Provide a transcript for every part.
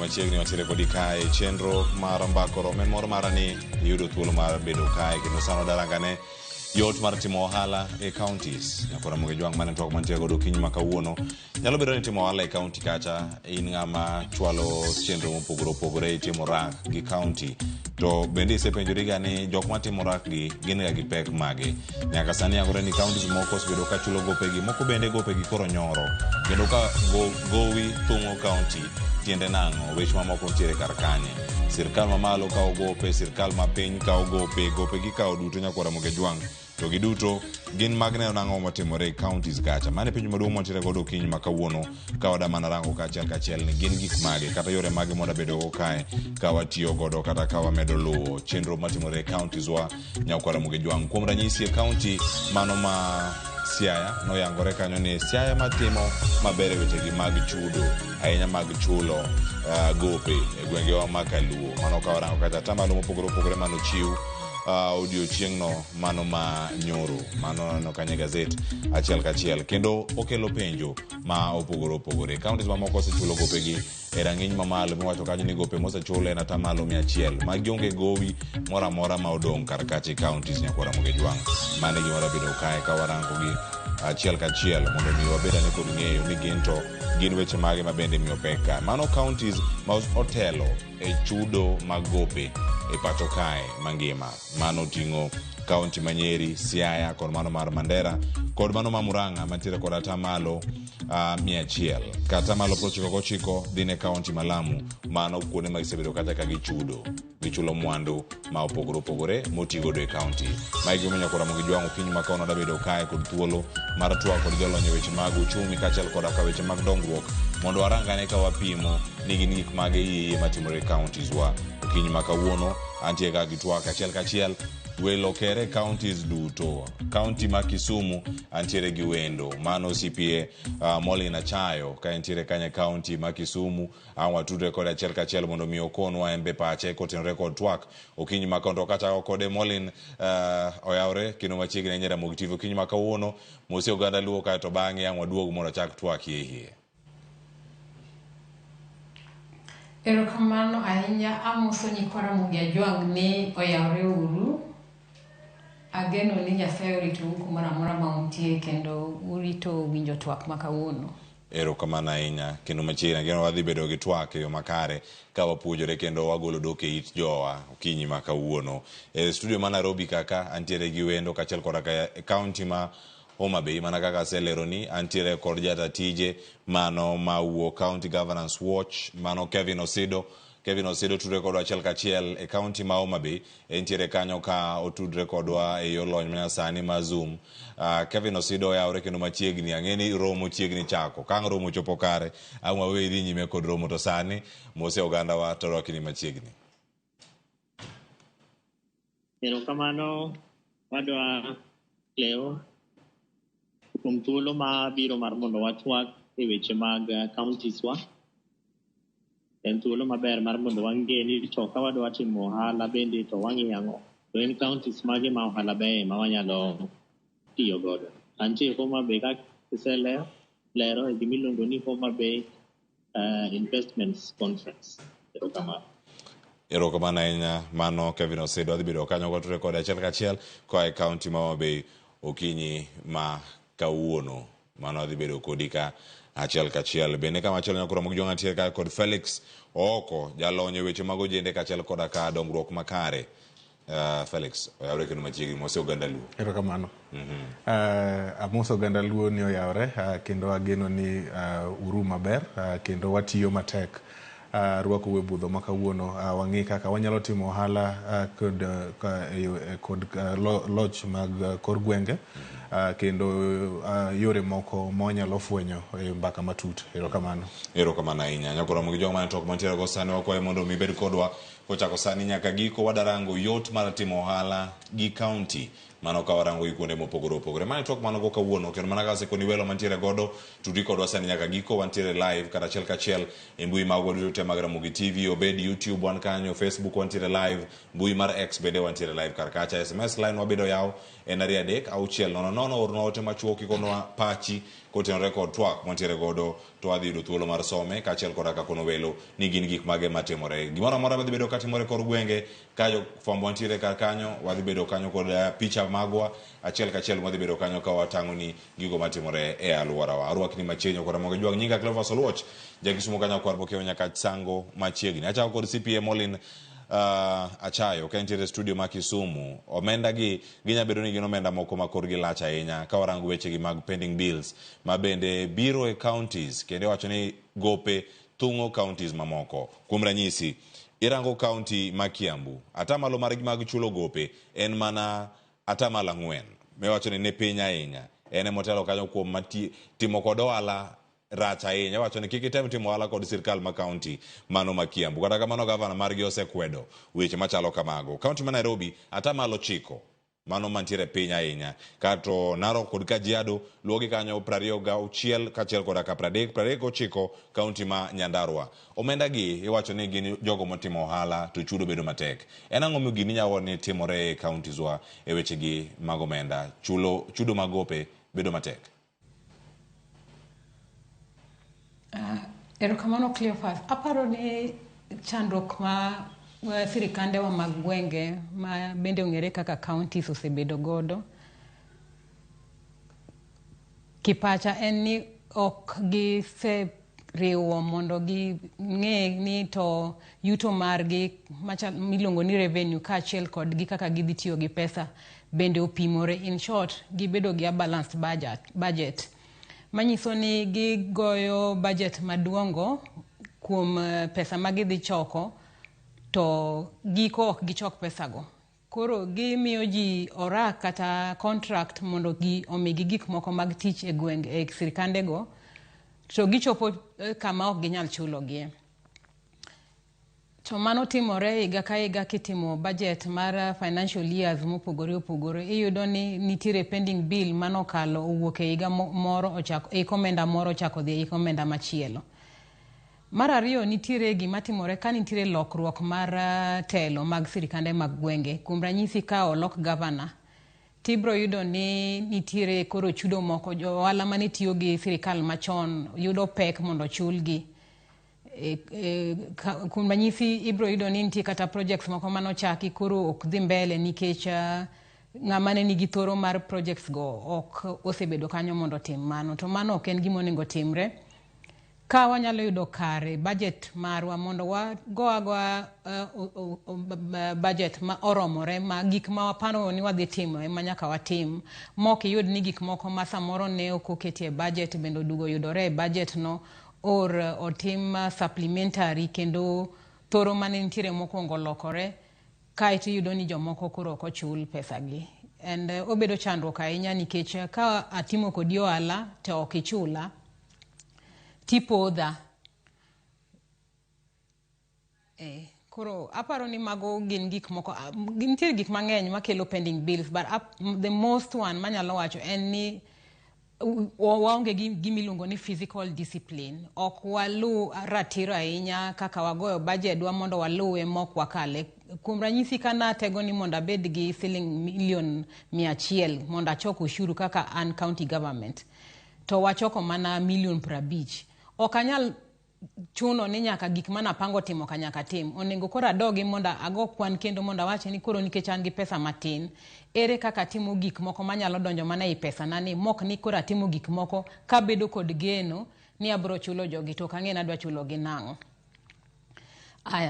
machiegni watire kodi kae chenro mar mbako romen moro marani yudo thuolo mar bedo kae kendo sano darangane yot mar timo ohala e Kaontis. Ramogi jwang mane tok mantie godo kiny ma kawuono. Nyalo bedo ni timo ohala e kaunti kacha in ng'ama chwalo chenro mopogore opogore itimo rank gi kaunti. To bende isepenjori ga ni jok matimo rank gi gin ga gi pek mage. Nyaka sani agore ni kauntis moko osebedo ka chulo gopegi, moko bende gopegi koro nyoro. Kendo ka gowi thung'o kaunti tiende nang'o, wech mamoko ntiere kar kanye. Sirkal mamalo kao gope, sirkal mapiny kao gope, gopegi kao duto nyakwara Ramogi jwang. To giduto gin magne nang'o matimore counties kacha. Mane penjo maduong' montiere godo kiny ma kawuono ka wada mana rango kachiel ni gin gik mage kata yore mage moda bedo go kae ka watiyo godo kata ka wamedo luwo chenro matimore counties wa nyakwara Ramogi jwang. Kuom ranyisi e county mano ma Siaya noyangore kanyo ni Siaya matimo mabere wetegi mag chudo ahinya mag chulo gope e gwengewa ma Kaluo. Mano ka warango kata tamalo mopogore opogore mano chiw odiochieng'no mano ma nyoro mano no kanye gazet achiel kachiel kendo okelo penjo ma opogore counties mamoko osechulo gopegi e rang'iny mamalo miwacho kanyo ni gope mosechule en atamalo 100 ma gionge gowi mora mora ma odong' kar kacha counties nyakwara Ramogi jwang. Mane gimora bedo kae ka warango gi achiel kachiel mondo mi wabeda ne kod ng'eyo ni gin weche mage ma bende miyo pek kae. Mano counties ma otelo e chudo mag gope e pacho kae mangima. Mano ting'o kaunti manyeri, Siaya kod mano mar Mandera kod mano ma Murang'a mantiere kod atamalo 100 kata malo 99 dhine kaunti ma Lamu. Mano kuonde ma gisebedo kata ka gichulo mwandu ma opogore motigodo e kaunti. Maigi omiyo nyakwara Ramogi jwang kiny ma kaono da bedo kae kod thuolo mar twak kod jolony e weche mag uchumi kachiel kod ka weche mag dongruok mondo warangane ka wapimo ni gin gik mage iye matimore e counties wa. Kiny ma kawuono antie ga gi twak kachiel welo kere counties duto. County ma Kisumu antiere gi wendo mano CPA Mollyne Achayo ka antiere kanya county ma Kisumu watudre kod achiel kachiel mondo mi okonwa embe pache kotenore kod twak. Okiny ma kondo kata kode Mollyne oyawre kendo machiegni nyera Ramogi TV okiny ma kawuono mose oganda luo kae to bang'e waduog mondo chak twak yie. Erokamano ahinya amoso nyikwara Ramogi jwang ni oyawre uru. Ageno ni Nyasaye orito kumoro amora ma untie kendo urito winjo twak ma kawuono. Erokamano ahinya kendo machiegni ageno wadhi bedo gi twak e yo makare ka wapuonjore kendo wagolo dok e it jowa okinyi ma kawuono. E studio ma Nairobi kaka antiere gi wendo kachiel kod ka county ma Homa Bay mana kaka selero ni antiere kod jata tije mano ma County Governance Watch mano Kevin Osido tudre kodwa achiel kachiel e county ma Homa Bay entiere kanyo ka otudre kodwa e yor lony manyasani ma Zoom. Kevin Osido oyawre kendo machiegni ang'eni romo chiegni chako kang' romo chopo kare ang'wa we dhi nyime kod romo to sani mose oganda wa to rwakni machiegni. Erokamano wadwa leo kuom thuolo ma biro mar mondo watwak e weche mag counties wa. En thuolo maber mar mondo wang'e ni to ka wadwa timo ohala bende to wang'iyang'o to en counties mage ma ohala beyo ma wanyalo tiyo godo. Antie Homa Bay ka kiselero e gimiluongo ni Homa Bay Investments Conference. Erokamano ahinya mano Kevin Osido adhi bedo kanyo kotudre kod achiel kachiel koa e county ma Homa Bay okinyi ma kawuono. Mano adhi bedo kodi ka achiel kachiel bende kama achiel nyakwara Ramogi jwang antiere ka kod Felix Ooko jalony e weche mag ojende kachiel kod ka dongruok makare. Felix oyawre kendo machiegni mose oganda luo. Erokamano. Amoso oganda luo ni oyawre kendo ageno ni uru maber kendo watiyo matek rwako we budho ma kawuono wang'i kaka wanyalo timo ohala kod loch mag kor gwenge kendo yore moko monyalo fwenyo e mbaka matut. Erokamano ahinya nyakwara Ramogi jwang mane tok mantiere go sani wakwaye mondo mi bed kodwa kochako sani nyaka giko wadarango yot mar timo ohala gi county mano ka warango kuonde mopogore opogore. Mane twak mano go kawuono kendo mana kase koni welo mantiere godo tudri kodwa sani nyaka giko wantiere live kata achiel kachiel e mbui mag godo te mag Ramogi TV obed YouTube wan kanyo, Facebook wantiere live, mbui mar X bende wantiere live kar kacha. SMS line wabedo yaw en 3-3-6-0-0 orno ote machuok ikonwa pachi kotenore kod twak mantiere godo to adhi yudo thuolo mar some kaachiel koda ka kono welo ni gin gik mage matimore. Gimoro amora madhi bedo katimore kod gwenge ka jo fwambo wantiere kar kanyo, wadhi bedo kanyo kod picha magwa achiel kachiel wadhi bedo kanyo ka watang'o ni gigo matimore e alworawa. Arwakni machiegni kod Ramogi jwang nyinga Cleophas Oluoch jakisumo kanyo kwar bokeo nyaka sango machiegni. Achako kod CPA Mollyne Achayo ka entiere studio ma Kisumu. Omenda gi ginyabedo ni gin omenda moko ma korgi lach ahinya ka warango wechegi mag pending bills ma bende biro e counties kendo wacho ni gope thung'o counties mamoko. Kuom ranyisi irango county ma Kiambu atamalo mar mag chulo gope en mana atamalo 4 mewacho ni ne piny ahinya en motelo kanyo kuom timo kod ohala rach ahinya. Wacho ni kik item timo ohala kod sirkal ma county mano ma Kiambu. Kata kamano gavana margi osekwedo weche machalo kamago. County ma Nairobi atamalo 9 mano mantiere piny ahinya. Kato Narok kod Kajiado luwogi kanyo 26 kaachiel koda ka 39 county ma Nyandarua. Omenda gi iwacho ni gin jogo motimo ohala to chudo bedo matek. En ang'o miyo gini nyawo ni timore e counties wa e weche gi mag omenda chudo magope bedo matek? Erokamano Cleophas, aparo ni chandruok ma sirikande wa mag gwenge ma bende ong'ere kaka counties osebedo godo kipacha en ni ok giseriwo mondo ging'e ni to yuto margi miluongo ni revenue kaachiel kodgi kaka gidhi tiyo gi pesa bende opimore. In short, gibedo gi a balanced budget manyiso ni gigoyo budget maduongo kuom pesa ma gidhi choko to giko ok gichok pesago. Koro gimiyo ji orak kata contract mondo omigi gik moko mag tich e gwenge e sirikandego to gichopo kama ok ginyal chulogie. To mano timore higa ka higa kitimo budget mar financial years mopogore opogore. Iyudo ni nitiere pending bill manokalo owuok e higa moro ochako omenda moro ochako dhi omenda machielo. Mar ariyo nitiere gima timore ka nitiere lokruok mar telo mag sirikande mag gwenge. Kuom ranyisi ka olok governor tibro yudo ni nitiere koro chudo moko jo ohala mane tiyo gi sirikal machon yudo pek mondo chulgi. Kuom ranyisi ibro yudo ni nitie kata projects moko manochaki koro ok dhi mbele nikech ng'ama ne nigi thoro mar projects go ok osebedo kanyo mondo tim mano. To mano ok en gima onego timre. Ka wanyalo yudo kare budget marwa mondo wagoa budget ma oromore ma gik ma wapano ni wadhi timo ema nyaka watim. Mok yud ni gik moko ma samoro ne ok oketie budget bendo dugo yudore e budget no or otim supplementary kendo thoro mane nitiere mokwongo lokore kaeto iyudo ni jomoko koro ok ochul pesagi. And obedo chandruok ahinya nikech ka atimo kodi ohala to ok ichula tipodha. Koro aparo ni mago gin gik moko nitiere gik mang'eny makelo pending bills but the most one manyalo wacho en ni waonge gimiluongo ni physical discipline. Ok walu ratiro ahinya kaka wagoyo budget wa mondo waluwe mok wakale. Kuom ranyisi kana tego ni mondo abed gi $100,100 mondo achok ushuru kaka an county government to wachoko mana $50,000. Ok anyal chuno ni nyaka gik mana pango timo kanyaka tim. Onengo kora dogi monda ago kwan kendo monda wache ni koro nikech an gi pesa matin. Ere kaka timo gik moko manyalo donjo mana i pesa nani mok ni kora timo gik moko ka bedo kod geno ni abro chulo jogi to kang'e adwa chulo gi nang'o.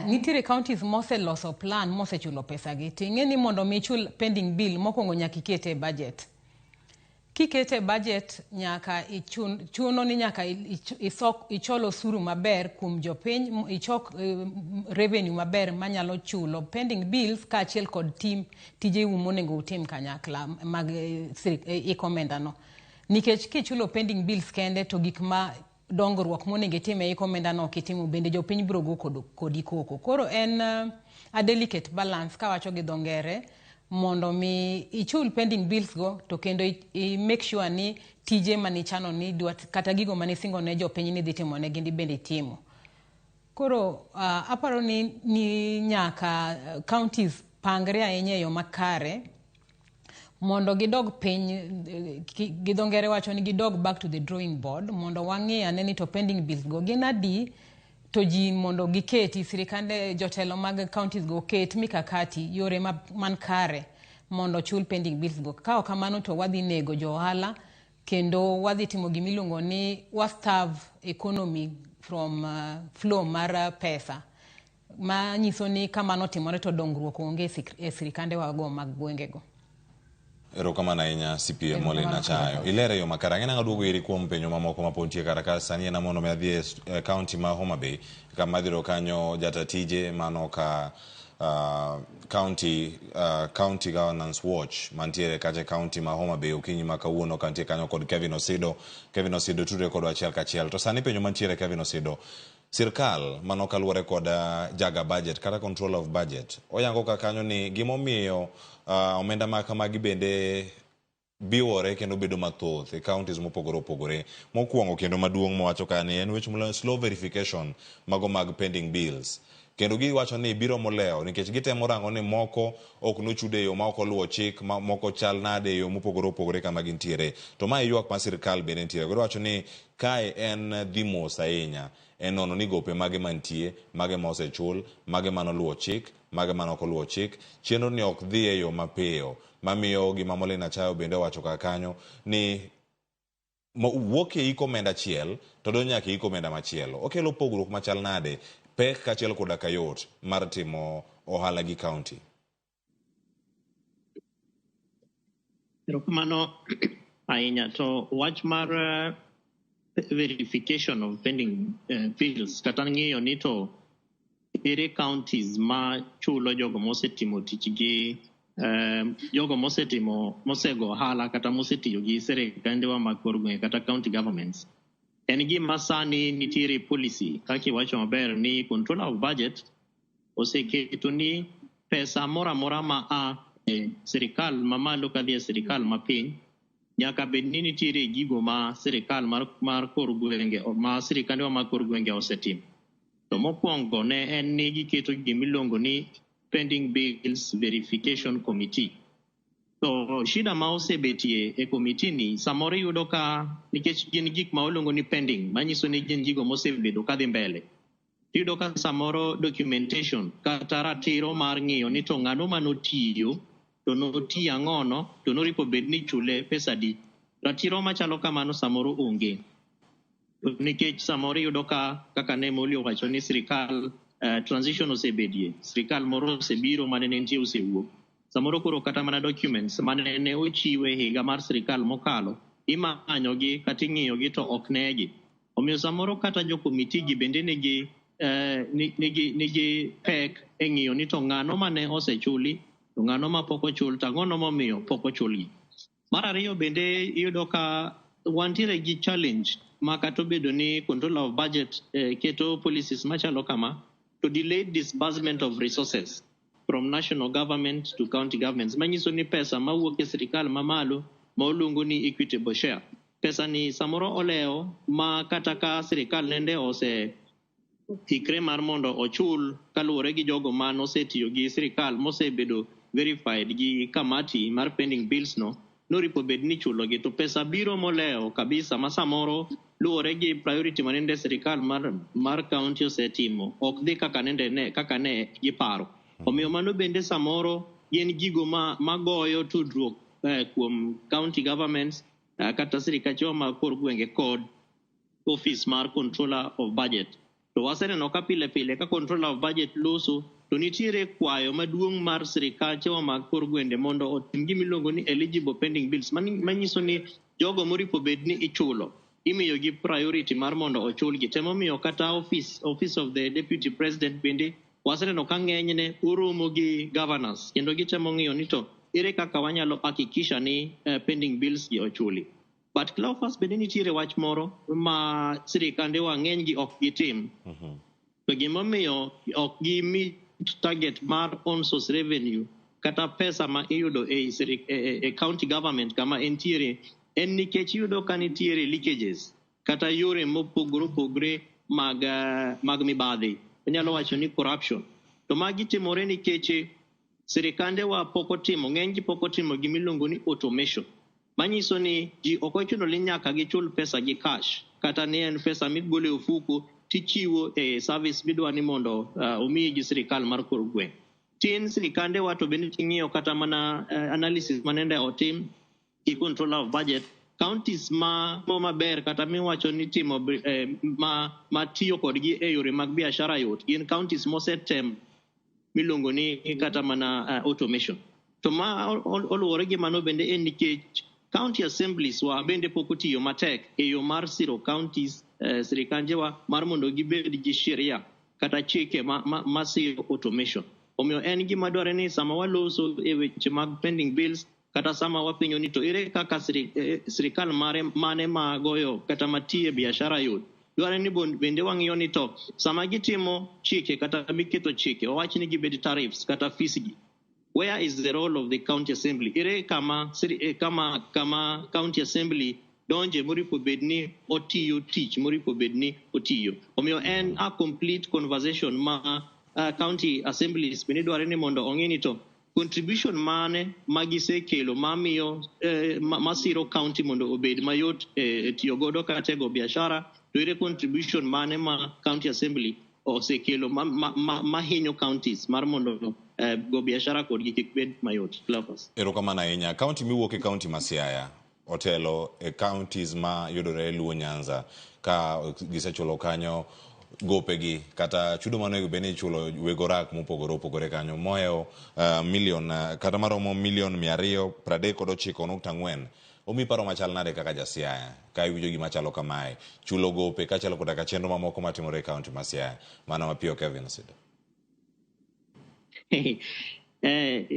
Nitiere counties mose loso plan mose chulo pesa gi. Ting'e ni mondo michul pending bill mokwongo nyaka ikete budget. Kikete budget nyaka chuno ni nyaka icholo suru maber kuom jopiny ichok revenue maber manyalo chulo pending bills kaachiel kod tije monego utim kanyakla mag ikomenda no. Nikech kichulo pending bills kende to gik ma dongruok monego itime ikomenda no kitimo bende jopiny bro go kodi koko. Koro en a delicate balance kawacho gi dho ngere mondo mi ichul pending bills go to kendo I make sure ni tije manichano ni kata gigo manisingo ne jopiny ni dhi timo ne gindi bende timo. Koro aparo ni nyaka counties pangre ahinya yo makare mondo gidog piny gidongere wacho ni gidog back to the drawing board mondo wang'i ane ni to pending bills go gin adi to ji mondo giketi sirikande jotelo mag counties go ket mikakati yore man kare mondo chul pending bills go. Ka ok kamano to wadhi nego jo ohala kendo wadhi timo gimiluongo ni starve economy from flow mar pesa ma nyiso ni kamano timore to dongruok onge e sirikande wago mag gwengego. Erokamano ahinya CPA Mollyne Achayo. Ilere yo makara ng'ena duogo iri kuom penjo mamoko mapontie kara ka sani na mono me adhi e county ma Homa Bay kama dhiro kanyo jata tije mano ka county governance watch mantiere kache county ma Homa Bay okinyi ma kawuono kantie kanyo kod Kevin Osido tudre kod achiel kachiel to sani penjo mantiere Kevin Osido sirkal mano kaluwore kod jaga budget kata control of budget oyango ka kanyo ni gimomiyo omenda ma kamagi bende biwore kendo bedo mathoth e counties mopogore opogore. Mokwongo kendo maduong' mowacho ka ni en weche mulo slow verification mago mag pending bills. Kendo giwacho ni biro moleo nikech gitemo rango ni moko ok nochude yo ma ok oluwo chik moko chal nade yo mopogore opogore kama gintiere. To ma ywak ma sirkal bende nitiere. Giwacho ni kae en dhimos ahinya en nono ni gope mage mantie, mage ma osechul, mage manoluwo chik, mage manok oluwo chik, chenro ni ok dhi e yo mapiyo. Mamiyo gima Mollyne Achayo bende wacho ka kanyo ni wuok e iko omenda achiel to do nyaka iko omenda machielo. Okelo pogruok machal nade pek kachiel koda kayot mar timo ohala gi county. Erokamano ahinya to wach mar verification of pending bills kata ng'iyo ni to ere counties ma chulo jogo mosetimo tichgi jogo mosego ohala kata mosetiyo gi sirikandewa mag kor gwenge kata county governments. En gima sani nitiere policy kaki wacho maber ni control of budget oseketo ni pesa mora ma sirikal mamalo kadhi e sirikal mapiny nyaka bed ni nitiere gigo ma sirikal mar kor gwenge ma sirikandewa mag kor gwenge osetimo. To mokwongo ne en ni giketo gimiluongo ni pending bills verification committee. To shida ma osebetie e committee ni samoro yudo ka nikech gin gik ma oluongo ni pending manyiso ni gin gigo mosebedo kadhi mbele. Yudo ka samoro documentation kata ratiro mar ng'iyo ni to ng'ano manotiyo to notiyo ang'ono to noripo bed ni chule pesa di. Ratiro machalo kamano samoro onge. Nikech samoro yudo ka kaka ne Mollyne wacho ni sirikal transition osebedie. Sirikal moro osebiro mane nitie osewuok. Samoro koro kata mana documents mane ne ochiwe higa mar sirikal mokalo imanyogi kata ing'iyogi to ok negi. Omiyo samoro kata jo committee gi bende nigi pek e ng'iyo ni to ng'ano mane osechuli to ng'ano ma pok ochul to ang'ono momiyo pok ochulgi. Mar ariyo bende iyudo ka wantiere gi challenge ma kata obedo ni control of budget keto policies machalo kama to delay disbursement of resources from national government to county governments. Manyiso ni pesa mawuok e sirikal mamalo ma oluongo ni equitable share. Pesa ni samoro oleo ma kata ka sirikal nende ose ikre mar mondo ochul kaluwore gi jogo man osetiyo gi sirikal mosebedo verified gi kamati mar pending bills noripo bed ni chulo gi to pesa biro moleo kabisa ma samoro luwore gi priority manende sirikal mar county osetimo ok dhi kaka ne giparo. Omiyo mano bende samoro gin gigo magoyo tudruok kuom county governments kata sirikachewa mag kor gwenge kod office mar controller of budget. To waseneno ka pile ka controller of budget loso to nitiere kwayo maduong' mar sirikachewa mag kor gwenge mondo otim gimiluongo ni eligible pending bills manyiso ni jogo moripo bed ni ichulo imiyo gi priority mar mondo ochulgi. Temo miyo kata office of the deputy president bende waseneno ka ng'enyne uromo gi governors kendo gitemo ng'iyo ni to ere kaka wanyalo hakikisha ni pending bills gi ochuli. But Cleophas bende nitiere wach moro ma sirikandewa ng'eny gi ok gitim. To gimomiyo ok gimi target mar on source revenue kata pesa ma iyudo e county government kama entiere en nikech iyudo ka nitiere leakages kata yore mopogore mag mibadhi. Inyalo wacho ni corruption. To magi timore nikech sirikande wa ng'eny ji pok otimo gimiluongo ni automation. Manyiso ni ji ok ochuno ni nyaka gichul pesa gi cash kata ni en pesa migolo e ofuko tichiwo e service midwa ni mondo omiyi gi sirikal mar kor gweng'. Tin sirikande wa to bende ting'iyo kata mana analysis manende otim i controller of budget counties maber kata miwacho ni timo ma tiyo kodgi e yore mag biashara yot gin counties mosetem milongo ni kata mana automation. To ma oluwore gi mano bende en nikech county assemblies wa bende pok otiyo matek e yo mar siro counties sirikanje wa mar mondo gibed gi sheria kata chike ma siro automation. Omiyo en gima dware ni sama waloso e weche mag pending bills kata sama wapenjo ni to ere kaka sirikal mane magoyo kata matiye biashara yot. Dware ni bende wang'iyo ni to sama gitimo chike kata miketo chike wawach ni gibed tariffs kata fees gi. Where is the role of the county assembly? Ere kama county assembly donje moripo bedni otiyo tich moripo bedni otiyo. Omiyo en a complete conversation ma county assemblies bende dware ni mondo ong'e ni to contribution mane magisekelo mamiyo masiro county mondo obed mayot tiyo godo kata go biashara. To ere contribution mane ma county assembly osekelo mahinyo counties mar mondo go biashara kodgi kik bed mayot. Erokamano ahinya. County miwuoke county ma Siaya otelo e counties ma yudore e Luo Nyanza ka gisechulo kanyo gopegi kata chudo manego bende chulo wegorak mopogore opogore kanyo moeo million kata maromo million 239.4. Omi paro machal nade kaka Jasiaya ka iwinjo gima chalo kamae chulo gope kachalo koda ka chenro mamoko matimore e county ma Siaya mana mapiyo Kevin Osido.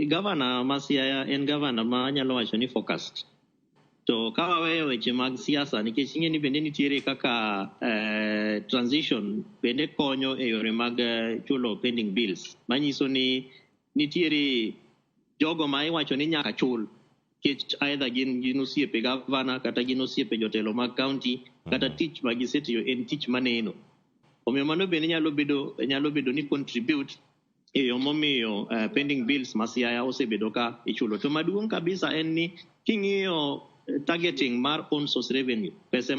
Governor ma Siaya en governor ma nyalo wacho ni focused. To ka waweyo weche mag siasa nikech ing'e ni bende nitiere kaka transition bende konyo e yore mag chulo pending bills. Manyiso ni nitiere jogo ma iwacho ni nyaka chul kech either gin osiepe governor kata gin osiepe jotelo mag county kata tich magisetiyo en tich maneno. Omiyo mano bende nyalo bedo ni contribute e yo momiyo pending bills ma Siaya osebedo ka ichulo. To maduong' kabisa en ni king'iyo targeting mar own source revenue pesa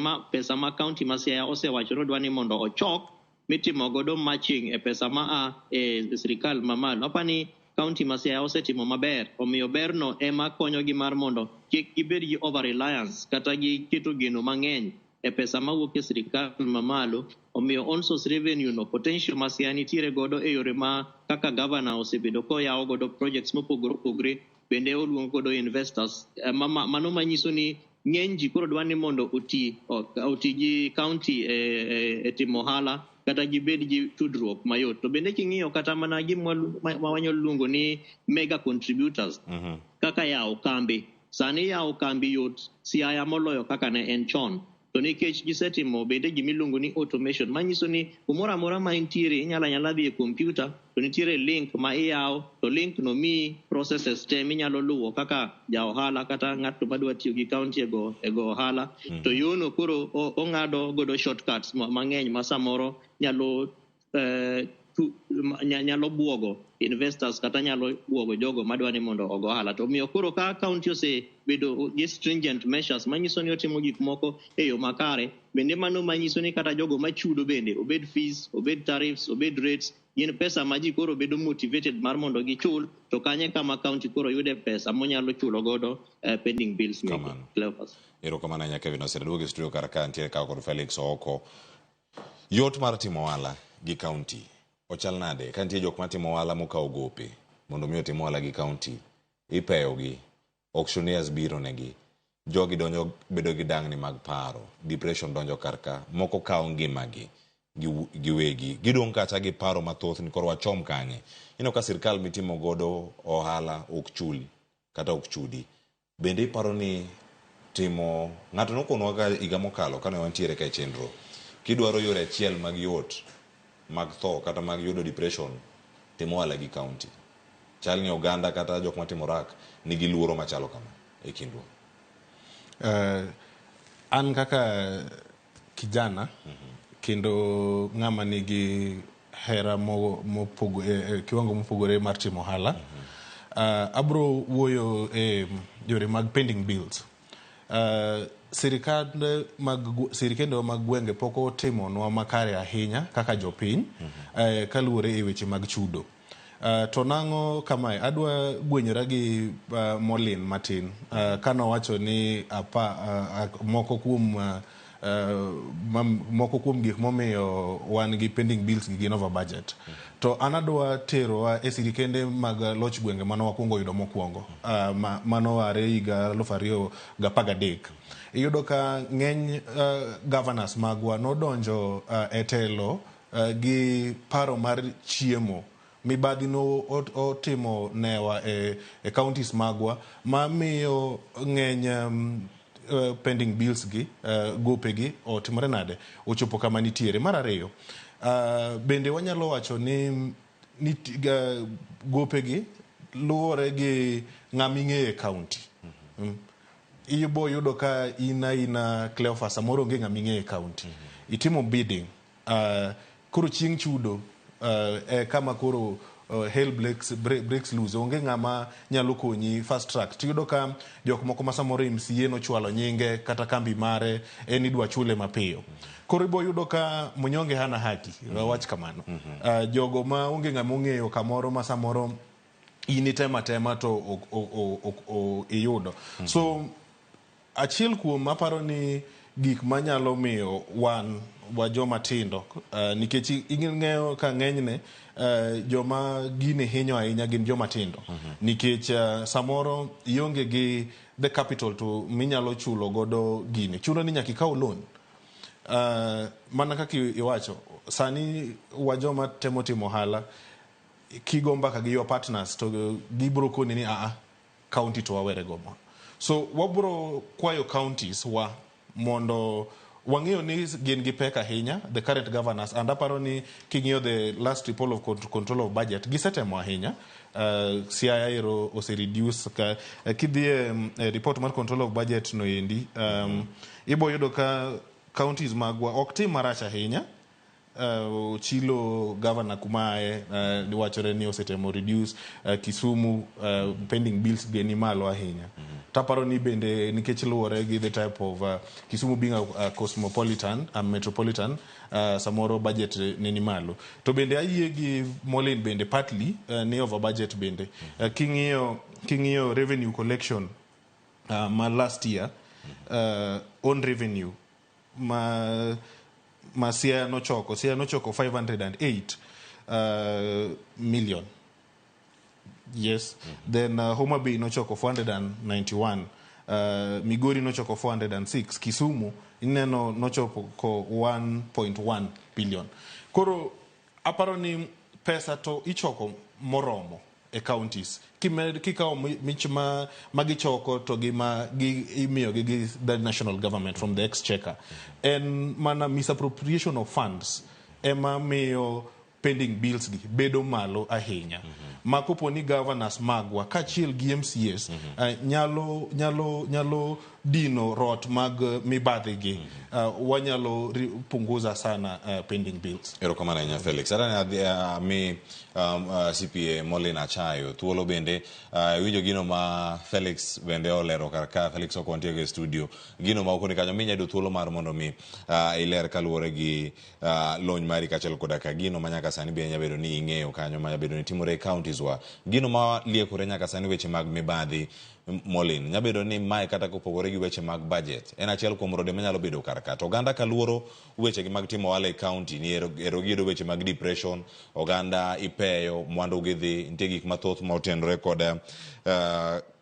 ma county ma Siaya osewacho ni dwa ni mondo ochok mitimo godo matching e pesa ma sirikal mamalo. Apani county ma Siaya osetimo maber omiyo berno ema konyo gi mar mondo kik gibed gi over reliance kata gi keto geno mang'eny e pesa mawuok e sirikal mamalo. Omiyo on source revenue no potential ma Siaya nitiere godo e yore ma kaka governor osebedo koyawo godo projects mopogore opogore bende oluongo godo investors mano manyiso ni ng'eny ji koro dwa ni mondo oti gi county e timo ohala kata gibed gi tudruok mayot. To bende king'iyo kata mana gima wanyalo luongo ni mega contributors kaka yawo kambi. Sani yawo kambi yot Siaya moloyo kaka ne en chon. To nikech gisetimo bende gimiluongo ni automation manyiso ni kumoro amora ma intiere inyala dhi e computer to nitiere link ma iyawo to link no mi processes te minyalo luwo kaka ja ohala kata ng'ato madwa tiyo gi county ego ohala. To yono koro ong'ado godo shortcuts mang'eny ma samoro nyalo buogo investors kata nyalo buogo jogo madwa ni mondo ogo ohala. To miyo koro ka county osebedo gi stringent measures manyiso ni otimo gik moko e yo makare bende mano manyiso ni kata jogo machudo bende obed fees obed tariffs obed rates gin pesa ma ji koro bedo motivated mar mondo gichul to kanye kama county koro yude pesa monyalo chulo godo pending bills meke. Erokamano ahinya Kevin Osido. Duogo e studio kar ka nitiere ka kod Felix Ooko. Yot mar timo ohala gi county ochal nade ka nitie jok matimo ohala mokawo gope mondo mi otimo ohala gi county ipeyogi auctioneers biro negi jogi donjo bedo gi dang'ni mag paro depression donjo karka moko kawo ngimagi giwegi gidong' kata gi paro mathoth ni koro wachom kanye ino ka sirikal mitimo godo ohala ok chuli kata ok chudi bende iparo ni timo ng'ato nokonwa ka higa mokalo kane wantiere ka chenro kidwaro yore achiel mag yot mag tho kata mag yudo depression timo ohala gi county chal ni oganda kata jok matimo rak nigi luoro machalo kama e kindwa? An kaka kijana kendo ng'ama nigi hera kiwango mopogore mar timo ohala, abro wuoyo e yore mag pending bills. Sirikende mag gwenge pok otimonwa makare ahinya kaka jopiny kaluwore e weche mag chudo. To nang'o kamae, adwa gwenyora gi Mollyne matin kanowacho ni moko kuom gik momiyo wan gi pending bills gi gin over budget. To an adwa terowa e sirikende mag loch gwenge mano wakwongo yudo mokwongo, mano are higa 2013. Iyudo ka ng'eny governors magwa nodonjo e telo gi paro mar chiemo. Mibadhi no otimo newa e counties magwa mamiyo ng'eny pending bills gi gope gi otimore nade ochopo kama nitiere. Mar ariyo, bende wanyalo wacho ni gope gi luwore gi ng'aming'e e county. Ibo yudo ka ina Cleophas samoro onge ng'aming'e e county. Itimo bidding, koro chieng' chudo kama koro hell breaks loose, onge ng'ama nyalo konyi fast track. Tiyudo ka jok moko ma samoro MCA nochwalo nyinge kata kambi mare en idwa chule mapiyo. Koro ibo yudo ka monyonge hana haki, wach kamano. Jogo ma onge ng'ama ong'eyo kamoro ma samoro initema to iyudo. So achiel kuom aparo ni gik manyalo miyo wa joma tindo, nikech ing'eyo ka ng'enyne joma gine hinyo ahinya gin joma tindo, nikech samoro ionge gi the capital to minyalo chulo godo gine, chuno ni nyaka ikaw loan. Mana kaka iwacho, sani wa joma timo ohala, kigomba ka gi your partners to gibro koni ni county to wawere gomo. So wabro kwayo counties mondo wang'eyo ni gin gi pek ahinya, the current governors, and aparo ni king'iyo the last report of control of budget gisetemo ahinya. CIA ose reduce kidhie report mar control of budget no endi, ibo yudo ka counties magwa ok tim marach ahinya. Chilo governor kumae wachore ni osetemo reduce. Kisumu pending bills geni malo ahinya. Taparo ni bende nikech luwore gi the type of Kisumu being a cosmopolitan, a metropolitan, samoro budget ni malo. To bende ayie gi Mollyne bende partly ni over budget bende. King'iyo revenue collection ma last year, on revenue ma Siaya nochoko 508 million. Yes. Then Homa Bay nochoko 491, Migori nochoko 406, Kisumu ineno nochoko 1.1 billion. Koro aparo ni pesa to ichoko moromo e counties. Kikaw mich magichoko to imiyo gi the national government from the exchequer. And mana misappropriation of funds ema miyo pending bills gi bedo malo ahinya. Makopo ni governors magwa kachiel gi MCAs nyalo dino rot mag mibadhi gi, wanyalo punguza sana pending bills. Erokamano ahinya Felix. Ara mi CPA Mollyne Achayo thuolo bende winjo gino ma Felix bende olero karka. Felix ok wantie e studio, gino ma okoni kanyo minya do thuolo mar mondo mi iler kaluwore gi lony mari kachiel koda ka gino manyaka sani be nyabedo ni ing'eyo kanyo manyabedo ni timore e counties wa, gino ma liekore nyaka sani weche mag mibadhi. Mollyne, nyabedo ni mae kata kopogore gi weche mag budget en achiel kuom rode manyalo bedo karka. To oganda kaluoro weche mag timo ohala e county ni ero gido weche mag depression, oganda ipeyo mwandu gi dhi, nitie gik mathoth ma otenore koda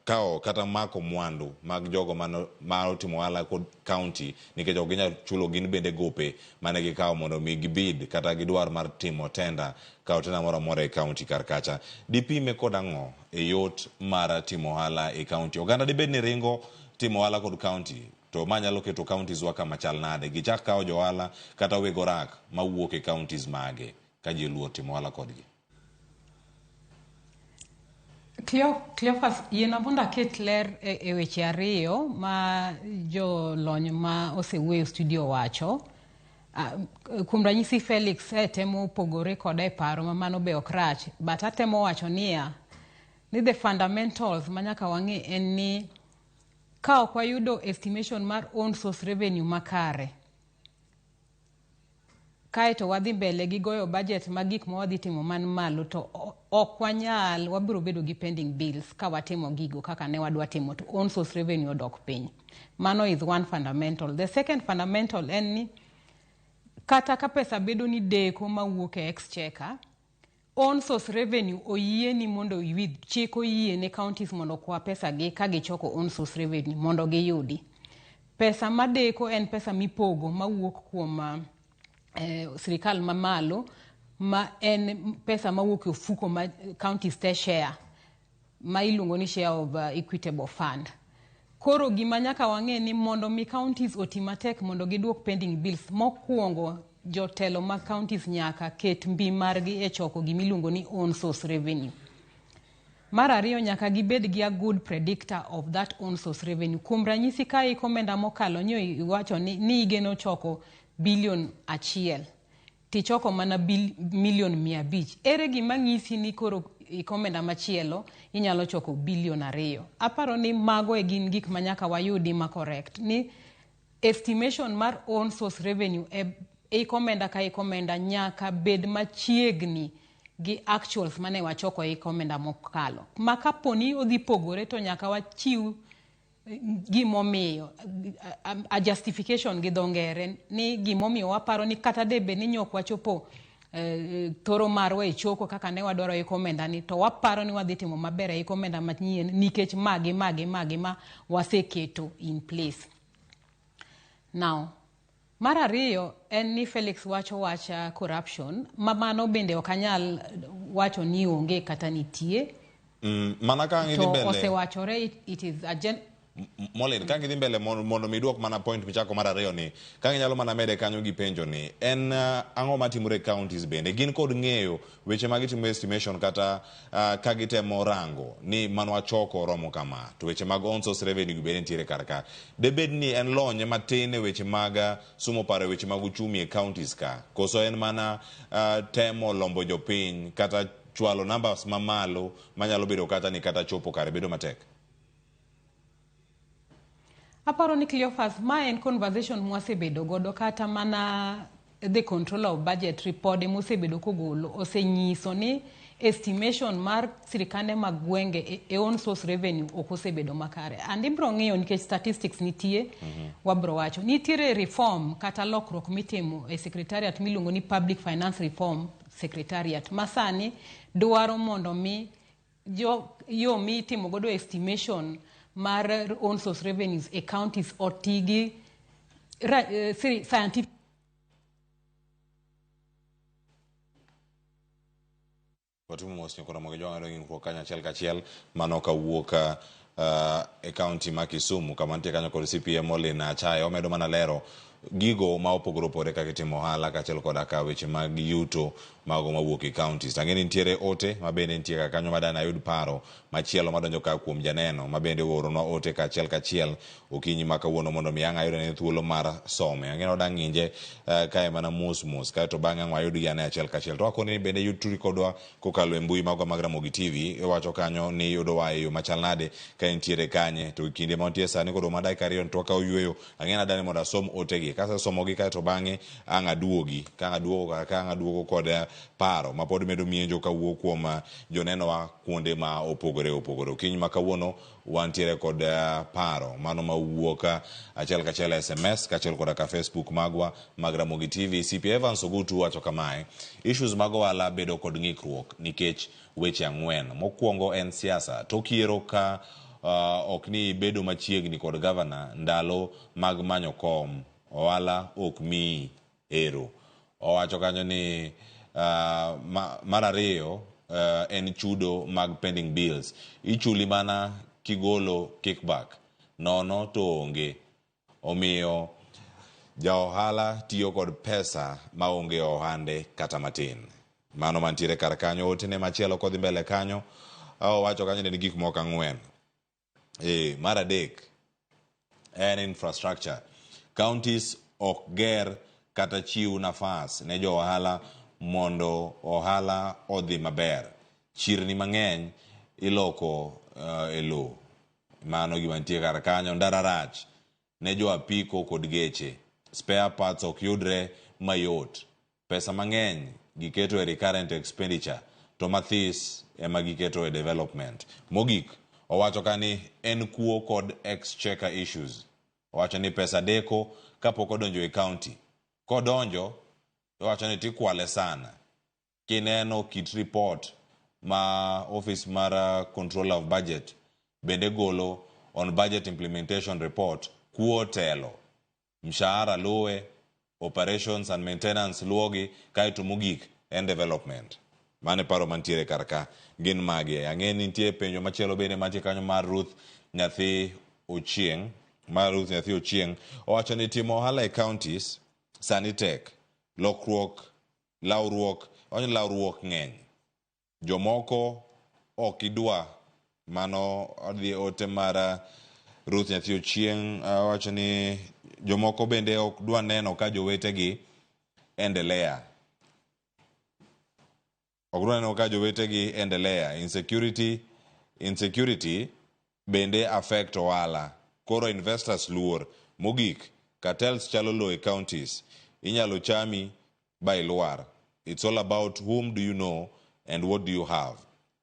kao kata mako mwandu mag jogo ma otimo ohala kod county nikech ok ginyal chulo gin bende gope mane gikawo mondo mi gibid kata gidwar mar timo tenda kao tenda moro amora e county karkacha. Dipime kod ang'o e yot mar timo ohala e county? Oganda dibed ni ringo timo ohala kod county, to manyalo keto counties wa kama chal nade? Gichak kawo jo ohala kata wego rak mawuok e counties mage ka ji luor timo ohala kodgi? Cleophas, yena mondo aket ler e weche ariyo ma jo lony ma osewuoyo studio wacho. Kuom ranyisi Felix temo pogore koda e paro ma mano be ok rach, but atemo wacho ni the fundamentals ma nyaka wang'e en ni ka ok wayudo estimation mar own source revenue makare, kaeto wadhi mbele gi goyo budget ma gik ma wadhi timo man malo, to ok wanyal, wabiro bedo gi pending bills ka watimo gigo kaka ne wadwa timo to own source revenue odok piny. Mano is one fundamental. The second fundamental en ni kata ka pesa bedo ni deko mawuok e exchequer, own source revenue oyie ni mondo iwid, chik oyie ne counties mondo kwa pesa gi ka gichoko own source revenue mondo giyudi. Pesa madeko en pesa mipogo mawuok kuom sirikal mamalo, ma en pesa mawuok e ofuko ma counties te share, ma iluongo ni share of equitable fund. Koro gima nyaka wang'e ni mondo mi counties oti matek mondo giduok pending bills, mokwongo jotelo ma counties nyaka ket mbi margi e choko gimiluongo ni own source revenue. Mar ariyo nyaka gibed gi a good predictor of that own source revenue. Kuom ranyisi ka ikomenda mokalo nyo iwacho ni igeno choko bilion 1 tichoko mana milion 500. Ere gima ng'isi ni koro ikomenda machielo inyalo choko bilion 2? Aparo ni mago e gin gik manyaka wayudi ma correct, ni estimation mar own source revenue ikomenda ka ikomenda nyaka bed machiegni gi actuals mane wachoko ikomenda mokalo. Ma kaponi odhi pogore to nyaka wachiw gimomiyo, a justification gi dhongere ni gimomiyo waparo ni kata debe ni nyok wachopo toro marwa e choko kaka ne wadwaro ikomenda ni, to waparo ni wadhi timo maber e ikomenda manyien nikech magi ma waseketo in place. Now, mar ariyo en ni Felix wacha corruption, ma mano bende okanyal wacho ni onge kata nitie. Mana ka ng'idhi mbele. To osewachore it is a Mollyne, ka ng'idhi mbele mondo miduok mana point michako mar ariyo ni, ka ng'inyalo mana mede kanyo gi penjo ni, en ang'o matimore counties bende? Gin kod ng'eyo weche ma gitimo estimation kata ka gitemo rango ni manwa choko romo kama, to weche mag own source revenue bende nitiere kar ka. Debed ni en lonye matin e weche mag sumo paro weche mag uchumi e counties ka, koso en mana temo lombo jopiny kata chwalo numbers mamalo manyalo bedo kata ni kata chopo kare bedo matek? Aparo ni Cleophas, ma en conversation mwasebedo godo kata mana the controller of budget report mosebedo kogolo osenyiso ni estimation mar sirikande mag gwenge e own source revenue ok osebedo makare. And ibro ng'eyo nikech statistics nitie, wabro wacho nitiere reform kata lokruok mitimo e secretariat miluongo ni Public Finance Reform Secretariat masani dwaro mondo mi yo mitimo godo estimation mar own source revenues e counties otigi scientific Watumu mos nyokora moge joang ero ng'ikruok kanya achiel kachiel mano kawuok e county ma Kisumu kama nitie kanyo kod CPA Mollyne Achayo. Omedo mana lero gigo ma opogore opogore kaka itimo ohala kaachiel koda ka weche mag yuto mago mawuok e counties. Tang'eni nitiere ote ma bende nitie ka kanyo madana yud paro machielo madonjo ka kuom janeno ma bende oronwa ote kachiel okinyi ma kawuono mondo mi ang' ayudo ne thuolo mar some. Ang'eno dang' ng'inje kae mana mos kaeto bang'e ang' ayud gi ane achiel kachiel. To akoni ni bende yutri kodwa kokalo e mbui magwa mag Ramogi TV. Iwacho kanyo ni yudo wa e yo machal nade ka nitiere kanye, to kinde ma nitie sani kod ma dakika 2 to wakaw yueyo. Ang'ena dane mondo asom ote gi, kasa somo gi kaeto bang'e ang' aduogi ka ang' aduogo kod paro ma pod medo mienjo kawuok kuom joneno wa kuonde ma opogore. Okinyi ma kawuono wantiere kod paro mano mawuok achiel kachiel SMS kaachiel koda ka Facebook magwa mag Ramogi TV. CPA Evans Ogutu wacho kamae: issues mag ohala bedo kod ng'ikruok nikech weche ang'wen. Mokwongo en siasa. Tokiero ka ok ni bedo machiegni kod governor ndalo mag manyo kom, ohala ok mi ero. Owacho kanyo ni mar ariyo en chudo mag pending bills. Ichuli mana kigolo kickback, nono to onge. Omiyo ja ohala tiyo kod pesa ma onge ohande kata matin. Mano mantiere kar kanyo. Otene machielo kodhi mbele kanyo wacho kanyo ni gik moko ang'wen. Mar adek en infrastructure. Counties ok ger kata chiw nafas ne jo ohala mondo ohala odhi maber. Chirni mang'eny iloko e lo. Mano gima nitie kar kanyo. Ndara rach ne jo apiko kod geche. Spare parts ok yudre mayot. Pesa mang'eny giketo e recurrent expenditure to mathis ema giketo e development. Mogik, owacho kani en kuo kod exchequer issues. Owacho ni pesa deko kapok odonjo e county. Kodonjo, owacho ni tikwale sana. Kineno kit report ma Office mar Controller of Budget bende golo on budget implementation report, kuo telo. Mshahara luwe, operations and maintenance luogi, kaito mogik en development. Mane paro mantiere karka gin magi. Ang'e ni nitie penjo machielo bende mantie kanyo mar Ruth Nyathi Ochieng. Owacho ni timo ohala e counties sani tek. Lawruok ng'eny. Jomoko ok idwa. Mano odhi ote mar Ruth Nyathi Ochieng. Owacho ni jomoko bende ok dwa neno ka jowetegi endelea. Insecurity bende affect ohala. Koro investors luor. Mogik, cartels chalo lo e counties. Inyalo chami by luar. It's all about whom do you know and what do you have.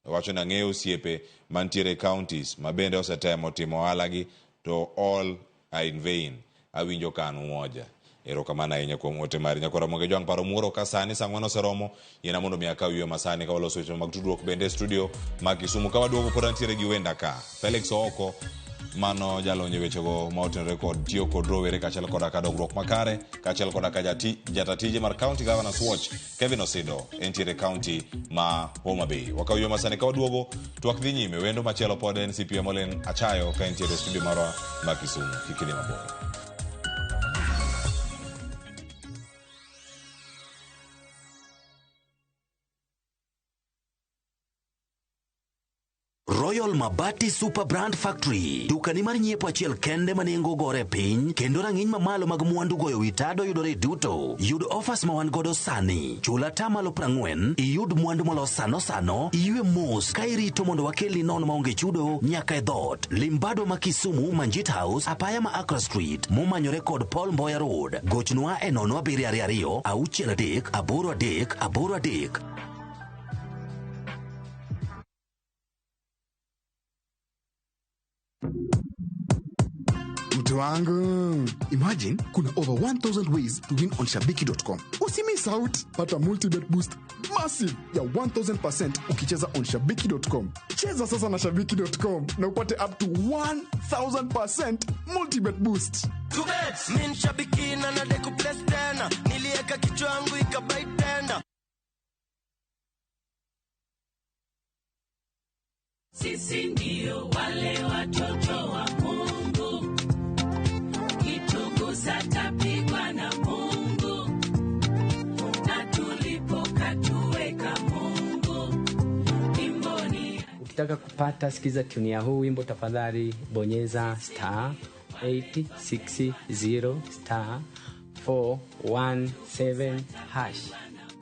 Wacho na ng'eyo osiepe mantiere counties mabende osetemo timo ohala gi to all are in vain. Awinjo kanu moja. Erokamano ahinya kuom ote mari nyakora Ramogi jwang' paro muoro ka sani sa 4 oseromo. Yena mondo mi akaw ywe masani ka waloso weche mag tudruok bende studio mag Kisumu ka waduogo pod antiere gi wenda ka. Felix Ooko mano jalonye wechego ma otenore kod tiyo kod rowere kachiel koda ka dongruok makare kachiel koda ka jatatije mar County Governors Watch Kevin Osido entiere county ma Homa Bay. Wakaw ywe masani ka waduogo twak dhi nyime. Wendo machielo pod en CPA Mollyne Achayo ka entiere studio marwa ma Kisumu. Kikini mabor. Royal Mabati Super Brand Factory. Dukani mar nyiepo achiel kende manengo gore piny kendo rang'iny mamalo mag mwandu goyo witado yudore duto. Yud offers ma wan godo sani. Chula tamalo 40, iyud mwandu molos sano. Iywe mos ka irito mondo wakelni non maonge chudo nyaka e dhot. Limbado ma Kisumu, Manjit House, apaya ma Accra Street, momanyore kod Paul Mboya Road. Gochnwa e 0722 63 83. Mtu wangu, imagine kuna over 1000 ways to win on shabiki.com. Usimiss out. Pata multi-bet boost massive ya 1000% ukicheza on shabiki.com. Cheza sasa na shabiki.com na upate up to 1000% multi-bet boost. Tubets min shabiki na nadeku place tena. Nilieka kichwa yangu ikabai tena. Sisi ndio wale watoto wa Mungu. Kitugusa tapigwa na Mungu. Na tulipokatuweka Mungu. Imboni. Ukitaka kupata sikiza tuni ya huu wimbo tafadhali bonyeza *860 *417#.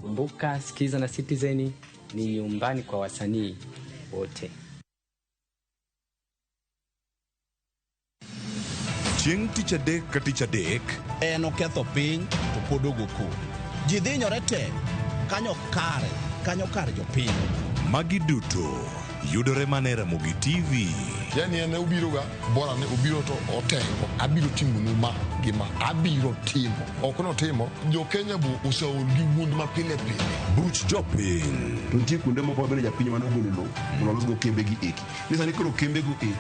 Kumbuka sikiza na Citizen ni nyumbani kwa wasanii wote. Chieng' tich adek ka tich adek en oketho piny to pod ogoku. Ji dhinyore te kanyo kar jopiny. Magi duto yudore mana Ramogi TV. Yani ene ubiroga bora ne ubiro to otengo abiro timo numa gima abiro timo. Okono timo jo Kenya bu usaur gi wund ma pile. Buch jopiny. Nitie kuonde moko bende japiny mano golo lo mondo losgo kembe gi eki. Nisani koro kembe go eki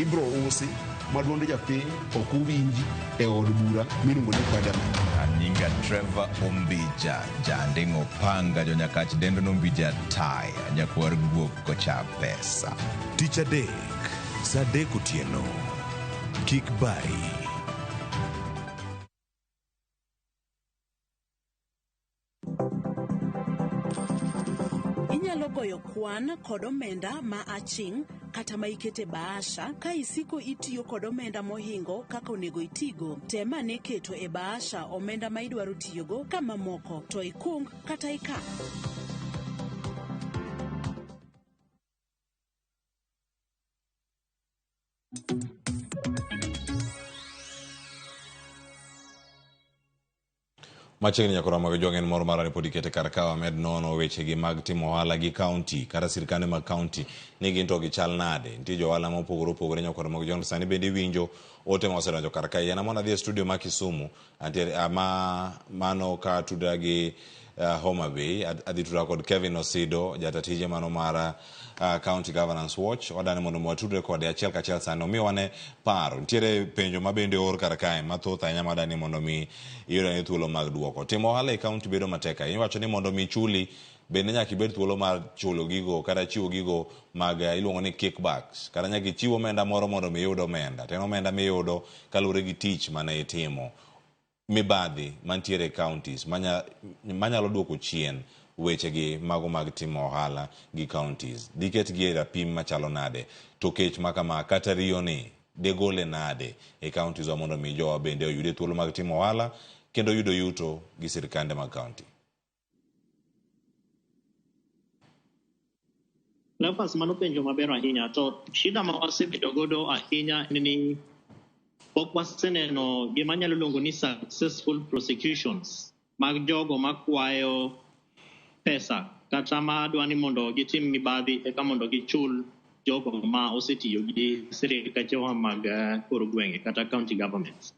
ibro usi maduonde japiny ok uwinji e od bura miluongo ni Parliament. Nyinga Trevor Ombija jandingo panga jonyakach dendo nombija tai nyakwar guok kocha pesa. Tich adek sa 3 otieno. Kik bai. Inyalo goyo ng'eyo kwan kod omenda ma aching' kata ma ikete bahasha ka isiko itiyo kod omenda mohingo kaka onego itigo. Tem ane keto e bahasha omenda ma idwaro tiyogo ka mamoko to ikung kata ikan. Machiegni nyakora mag jong en mor marani pod ikete kar kawa med nono wechegi mag timo ohala gi kaunti kata sirkande mag kaunti ni gin to gichal nade. Nitie jo ohala mopogore opogore nyakora mag jong sani bende winjo ote ma osedonjo kar kae. Yana mona dhi e studio ma Kisumu mano ka tudra gi Homa Bay adhi tudra kod Kevin Osido jatatije mano mara County Governance Watch. Wadane mondo mwatudre kode achiel kachiel sani omiyo wane paro. Nitiere penjo mabende or kar kae mathoth ahinya madani mondo mi iyudane thuolo mag duoko. Timo ohala e kaunti bedo matek ahinya. Iwacho ni mondo mi chuli bende nyaka ibed thuolo mar chulo gigo kata chiwo gigo mag iluongo ni kickbacks kata nyaka ichiwo omenda moro mondo mi iyud omenda. To en omenda miyudo kaluwore gi tich mane itimo. Mibadhi mantiere e counties manyalo duoko chien wechegi mago mag timo ohala gi counties. Diketgi e rapim machalo nade. To kech makama kata riyo ni degole nade e counties wa mondo mi jowa bende oyude thuolo mag timo ohala kendo yudo yuto gi sirkande mag county. Lepas mano penjo maber ahinya to shida ma wasebedo godo ahinya ni pok waseneno gima nyalo luongo ni successful prosecutions mag jogo makwayo pesa kata ma dwani mondo gitim mibadhi eka mondo gichul jogo ma osetiyo gi sirikache mag kor gwenge kata county governments.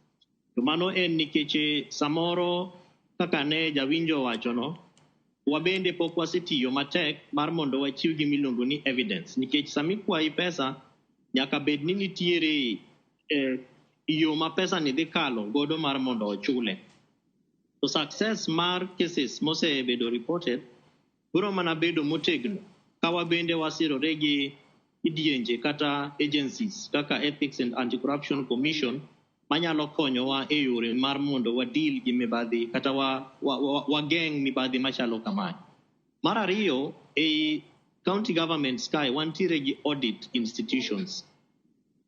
To mano en nikech samoro kaka ne jawinjo wachono wabende pok wasetiyo matek mar mondo wachiw gi miluongo ni evidence nikech sami kwayi pesa nyaka bed ni nitiere yo ma pesa ni dhi kalo godo mar mondo ochule. To success mar cases mosebedo reported biro mana bedo motegno kawa bende wasirore gi idienje kata agencies kaka Ethics and Anti-Corruption Commission manyalo konyowa e yore mar mondo wadil gi mibadhi kata wageng mibadhi machalo kamae. Mar ariyo, e county government sky wantiere gi audit institutions.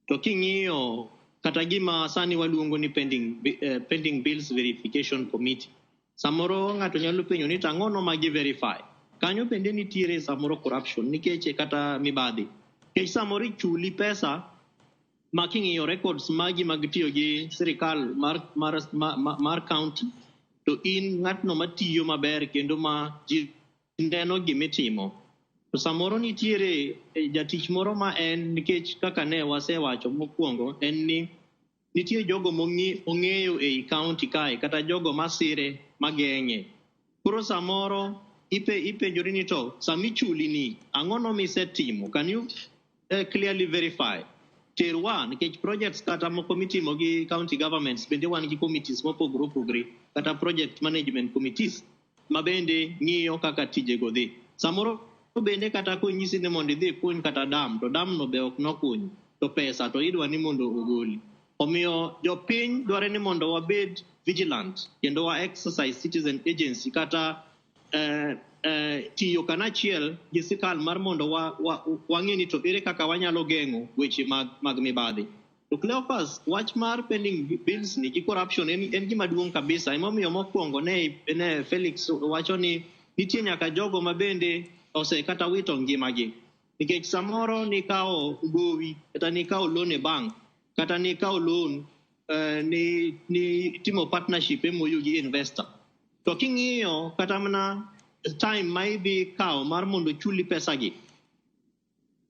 To king'iyo kata gima sani waluongo ni pending bills verification committee. Samoro ng'ato nyalo penjo ni tang'ono ma gi verify. Kanyo bende nitiere samoro corruption nikech kata mibadhi. Kech samoro ichuli pesa ma king'iyo records magi mag tiyo gi sirikal mar county to in ng'atno matiyo maber kendo ma ji neno gimitimo. To samoro nitiere jatich moro ma en nikech kaka ne wasewacho mokwongo en ni nitie jogo ong'eyo ei county kae kata jogo masire mageng'e. Koro samoro ipenjori ni to samichuli ni ang'ono misetimo, can you clearly verify? Tier 1 nikech projects kata moko mitimo gi county governments bende wan gi committees mopogore opogore kata project management committees ma bende ng'iyo kaka tijego dhi. Samoro bende kata konyisi ni mondo idhi kuny kata dam to dam no be ok nokuny to pesa to idwa ni mondo ogoli. Omiyo jopiny dware ni mondo wabed vigilant kendo wa exercise citizen agency kata tiyo kanachiel gi sirkal mar mondo wang'e ni to ere kaka wanyalo geng'o weche mag mibadhi. To Cleopas, wach mar pending bills ni gi corruption en gima duong' kabisa. Emomiyo mokwongo ne Felix wacho ni nitie nyaka jogo ma bende kata wito ngimagi. Nikech samoro ni kao gowi kata ni kao loan e bank kata ni kao loan ni timo partnership MOU gi investor. To king'iyo kata mana time ma idhi kao mar mondo chuli pesa gi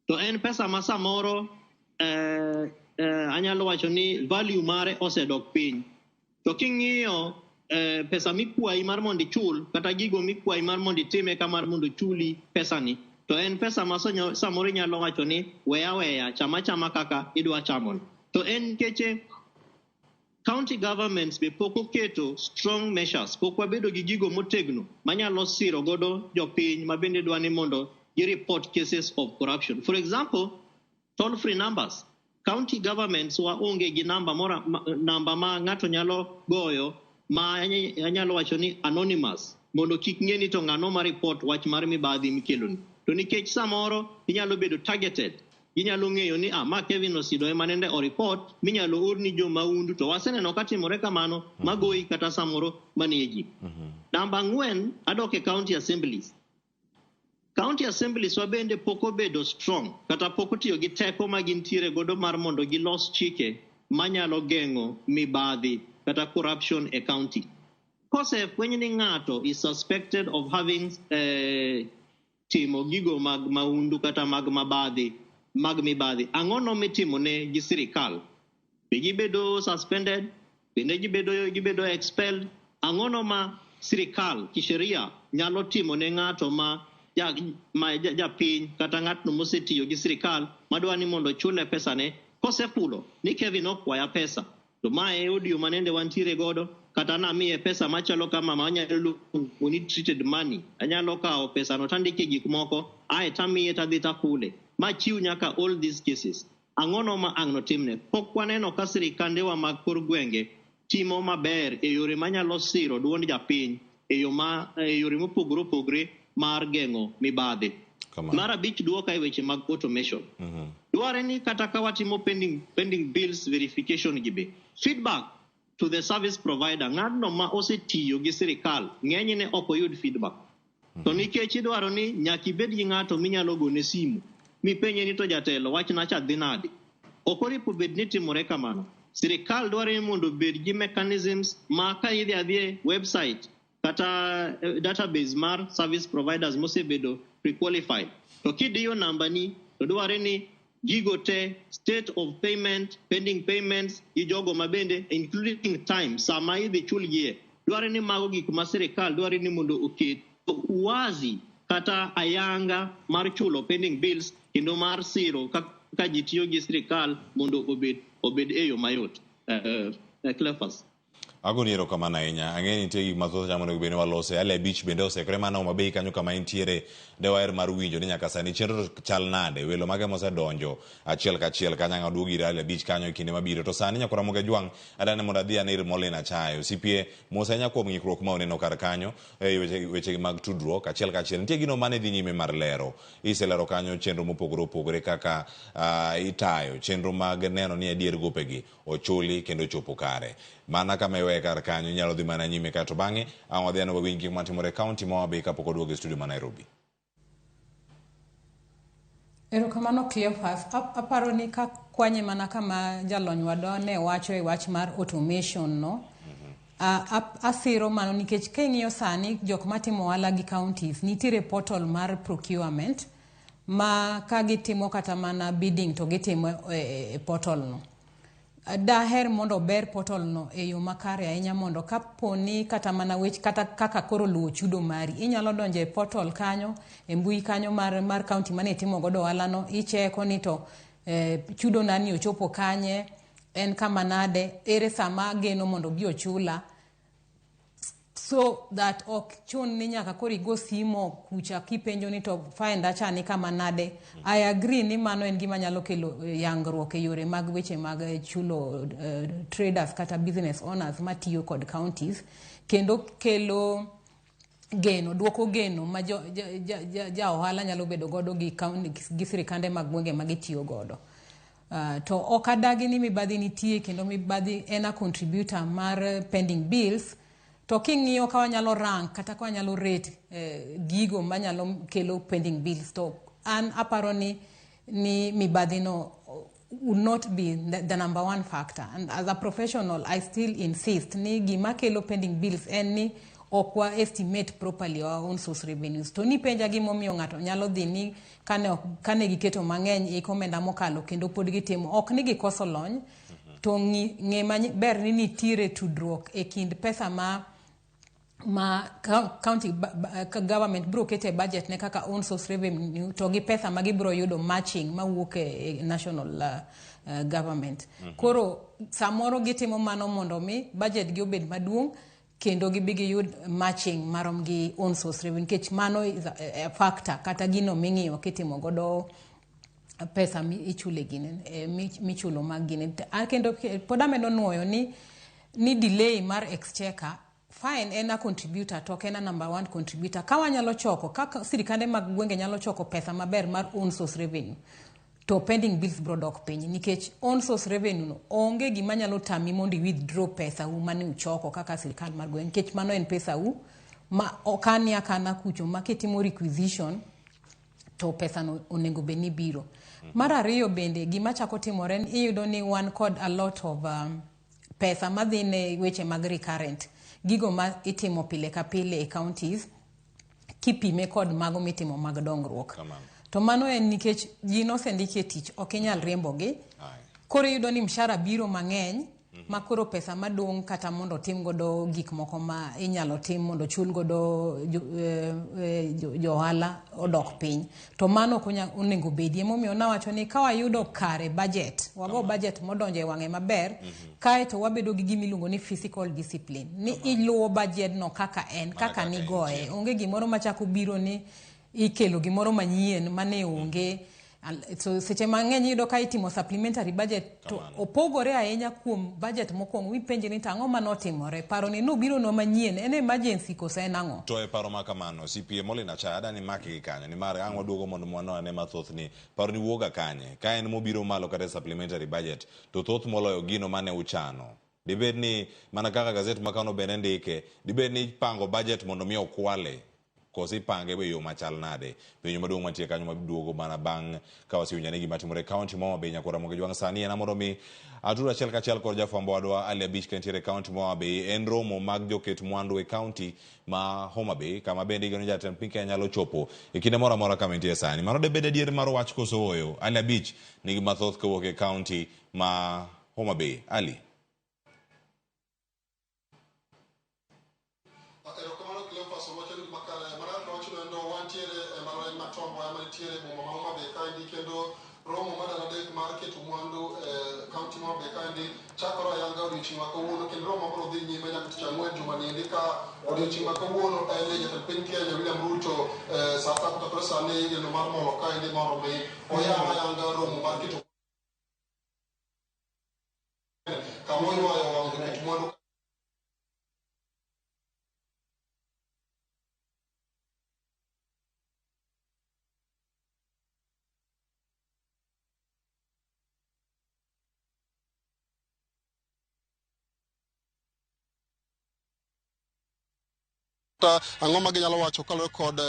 to en pesa ma samoro anyalo wacho ni value mare osedok piny. To king'iyo pesa mikwayi mar mondo ichul kata gigo mikwayi mar mondo itime kamar mondo chuli pesa ni to en pesa ma samoro inyalo wacho ni weya chama kaka idwa chamo. To en keche county governments be pok oketo strong measures, pok wabedo gi gigo motegno manyalo siro godo jopiny ma bende dwa ni mondo report cases of corruption. For example, toll free numbers. County governments wa onge gi namba ma ng'ato nyalo goyo ma anyalo wacho ni anonymous mondo kik ng'e ni to ng'ano ma report wach mar mibadhi mikeloni. to nikech samoro inyalo bedo targeted inyalo ng'eyo ni ma Kevin Osido ema nende o report minyalo or ni jo maundu to waseneno katimore kamano magoyi kata samoro maneji. Namba 4 adoke county assemblies. County assemblies wabende poko bedo strong kata poko tiyo gi teko magintiere godo mar mondo gilos chike manyalo geng'o mibadhi kata corruption e county. Kose fwenye ni ng'ato is suspected of having timo gigo mag maundu kata mag mibadhi ang'ono mitimo ne gi sirikal be gibedo suspended bende gibedo expelled ang'ono ma sirikal kisheria nyalo timo ne ng'ato ma japiny kata ng'atno mosetiyo gi sirikal madwa ni mondo chule pesa ne kosefulo ni Kevin okwaya pesa to mae audio manende wantiere godo kata namiye pesa machalo kama manyalo ni treated money anyalo kawo pesa no tandike gik moko ae tamiye tadhi tafule machiw nyaka all these cases ang'ono ma ang'no timne pok waneno ka sirikandewa mag kor gwenge timo maber e yore manyalo siro duond japiny e yore mopogore opogore mar geng'o mibadhi. Mar abich duoka e weche mag automation. Dware ni kata ka watimo pending bills verification gibe feedback to the service provider ng'adno ma osetiyo gi sirikal ng'enyne ok oyud feedback. To nikech idwaro ni nyaka ibed gi ng'ato minyalo gone simu mipenye ni to jatelo wachna cha dhi nade. Ok oripo bed ni timore kamano. Sirikal dwaro ni mondo bed gi mechanisms ma ka idhi adhi website kata database mar service providers mosebedo pre-qualified. To kidiyo namba ni to dware ni gigo te state of payment, pending payments, ijogo mabende including time sama idhi chulgie. Dware ni mago gik ma sirikal dware ni mondo oket uwazi kata ayanga mar chulo pending bills kendo mar siro ka jitiyo gi sirikal mondo obed eyo mayot. Clefas. Agoni erokamano ahinya. Ang'e nitie gik mathoth chamo nego bende walose. Ale beach bende osekre mana Homa Bay kanyo kama intiere dewaer mar winjo ni nyaka sani chenro chal nade welo mage mosedonjo achiel kachiel kanyanga duogi ir Ale beach kanyo kinde mabiro to sani nyakora Ramogi jwang' adane mondo adhi anir Mollyne Achayo CPA mosenya kuom ng'ikruok ma oneno kar kanyo weche mag tudruok achiel kachiel nitie gino mane dhi nyime mar lero iselero kanyo chenro mopogore opogore kaka itayo chenro mag neno ni adier gopegi ochuli kendo chopo kare mana kama iwe kar kanyo nyalo dhi mana nyime kato bang'e wadhi ano wawinj gik matimore kaunti ma Homa Bay kapok oduogo e studio ma Nairobi. Erokamano Cleophas, aparo ni ka kwanye mana kama jalony wadwa ne wacho e wach mar automation no. Asiro mano nikech king'iyo sani jok matimo ohala gi counties nitiere portal mar procurement ma ka gitimo kata mana bidding to gitimo e portal no. Daher mondo ber portal no e yo makare ahinya mondo kaponi kata mana wech kata kaka koro luwo chudo mari inyalo donje portal kanyo e mbui kanyo mar county mane timo godo ohala no icheko ni to chudo nani ochopo kanye en kama nade ere sama geno mondo bi ochula so that ok chun ni nyaka kori go simo kucha kipenjo ni to find acha ni kama nade. I agree ni mano en gima nyalo kelo yangruok e yore mag weche mag chulo traders kata business owners matiyo kod counties kendo kelo geno duoko geno ma ja ohala nyalo bedo godo gi sirikande mag gwenge magitiyo godo. To okadagi ni mibadhi nitie kendo mibadhi ena contributor mar pending bills to king'iyo ka wanyalo rank kata ka wanyalo rate gigo manyalo kelo pending bills to an aparo ni mibadhi no would not be the number one factor, and as a professional I still insist ni gima kelo pending bills en ni okwa estimate properly our own source revenues. To ni penja gimomiyo ng'ato nyalo dhi ni kane giketo mang'eny e komenda mokalo kendo pod gitimo ok ni gikoso lony to ng'e ber ni nitiere tudruok e kind pesa ma county government bro kete budget ne kaka own source revenue to gi pesa ma gibro yudo matching mawuok e national government. Koro samoro gitimo mano mondo mi budget gi obed maduong' kendo gibigi yud matching marom gi own source revenue kech mano is a factor kata gino ming'iyo kitimo godo pesa ichule gine michulo mag gine kendo poda medo nuoyo ni delay mar exchequer fine en a contributor to en a number 1 contributor ka wanyalo choko kaka sirikande mag gwenge nyalo choko pesa maber mar own source revenue to pending bills bro dok piny nikech own source revenue no onge gima nyalo tami mondo withdraw pesa u mane uchoko kaka sirikal mar gwenge nikech mano en pesa u ma okani akana kucho maketimo requisition to pesa no onego beni biro. Mar ariyo bende gima chako timore ni iyudo ni wan kod a lot of pesa madhine weche mag recurrent gigo ma itimo pile ka pile e counties kipime kod mago mitimo mag dongruok. To mano en nikech ji nosendike tich ok inyal riembogi. Koro iyudo ni mshahara biro mang'eny makoro pesa madong kata mondo tim godo gik moko ma inyalo tim mondo chul godo jo ohala odok piny. To mano onego bedie momiyo nawacho ni ka wayudo kare budget wago budget modonje wang'e maber kae to wabedo gi gimiluongo ni physical discipline ni iluwo budget no kaka en kaka ni goe onge gimoro machako biro ni ikelo gimoro manyien mane onge. So seche mang'eny yudo ka itimo supplementary budget to opogore ahinya kuom budget mokwongo wipenje ni tang'o manotimore paro ni nobiro no manyien en emergency kose nang'o to e paro ma kamano CPA Mollyne Achayo adani maki kanyo ni mar ang'o duogo mondo mwana ne mathoth ni paro ni wuoga kanye ka en mobiro malo kata supplementary budget to thoth moloyo gino mane uchano dibed ni mana kaka gazet makano bene ndike dibed ni pango budget mondo mi okwale kosi pange be yo machal nade penyo maduong' mantie kanyo maduogo mana bang' ka wasiwinjane gima timore county mo be nyakora Ramogi jwang' sani en mondo mi atura achiel kachiel kod jafwambo wadwa Ali Abich kentiere county mo be en romo mag joket mwandu e county ma Homa Bay kama bende igeno jatend piny Kenya nyalo chopo e kinde moro amora kama entie sani mano de bed adier mar wach koso oyo Ali Abich nigi mathoth kowuok e county ma Homa Bay. Ali romo madana dek mar keto mwandu county ma be kandi chakoro yanga odiochieng' ma kawuono kendo romo biro dhi nyime nyaka tich ang'wen juma niendi ka odiochieng' ma kawuono en jatend piny Kenya William Ruto sa kata sani geno mar molo kaendi mondo mi oyanga romo mar keto kama oywayo wang' joket mwandu ang'o ma ginyalo wacho kalore kod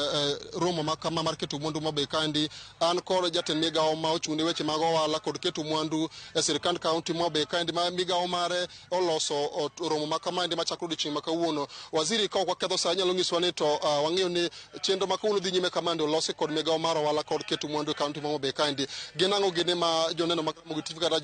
romo makama mar keto mwandu ma be kandi an kod jatend migawo ma ochung' ne weche mag ohala kod keto mwandu e sirikand kaunti ma be kandi ma migawo mare oloso romo makama ndi machakro odiochieng' ma kawuono waziri ka ok waketho sa nyalo nyiswa ni to wang'eyo ni chenro ma kawuono dhi nyime kama ndi olosi kod migawo mar ohala kod keto mwandu e kaunti ma be kandi gin ang'o gene ma joneno mag Ramogi TV kata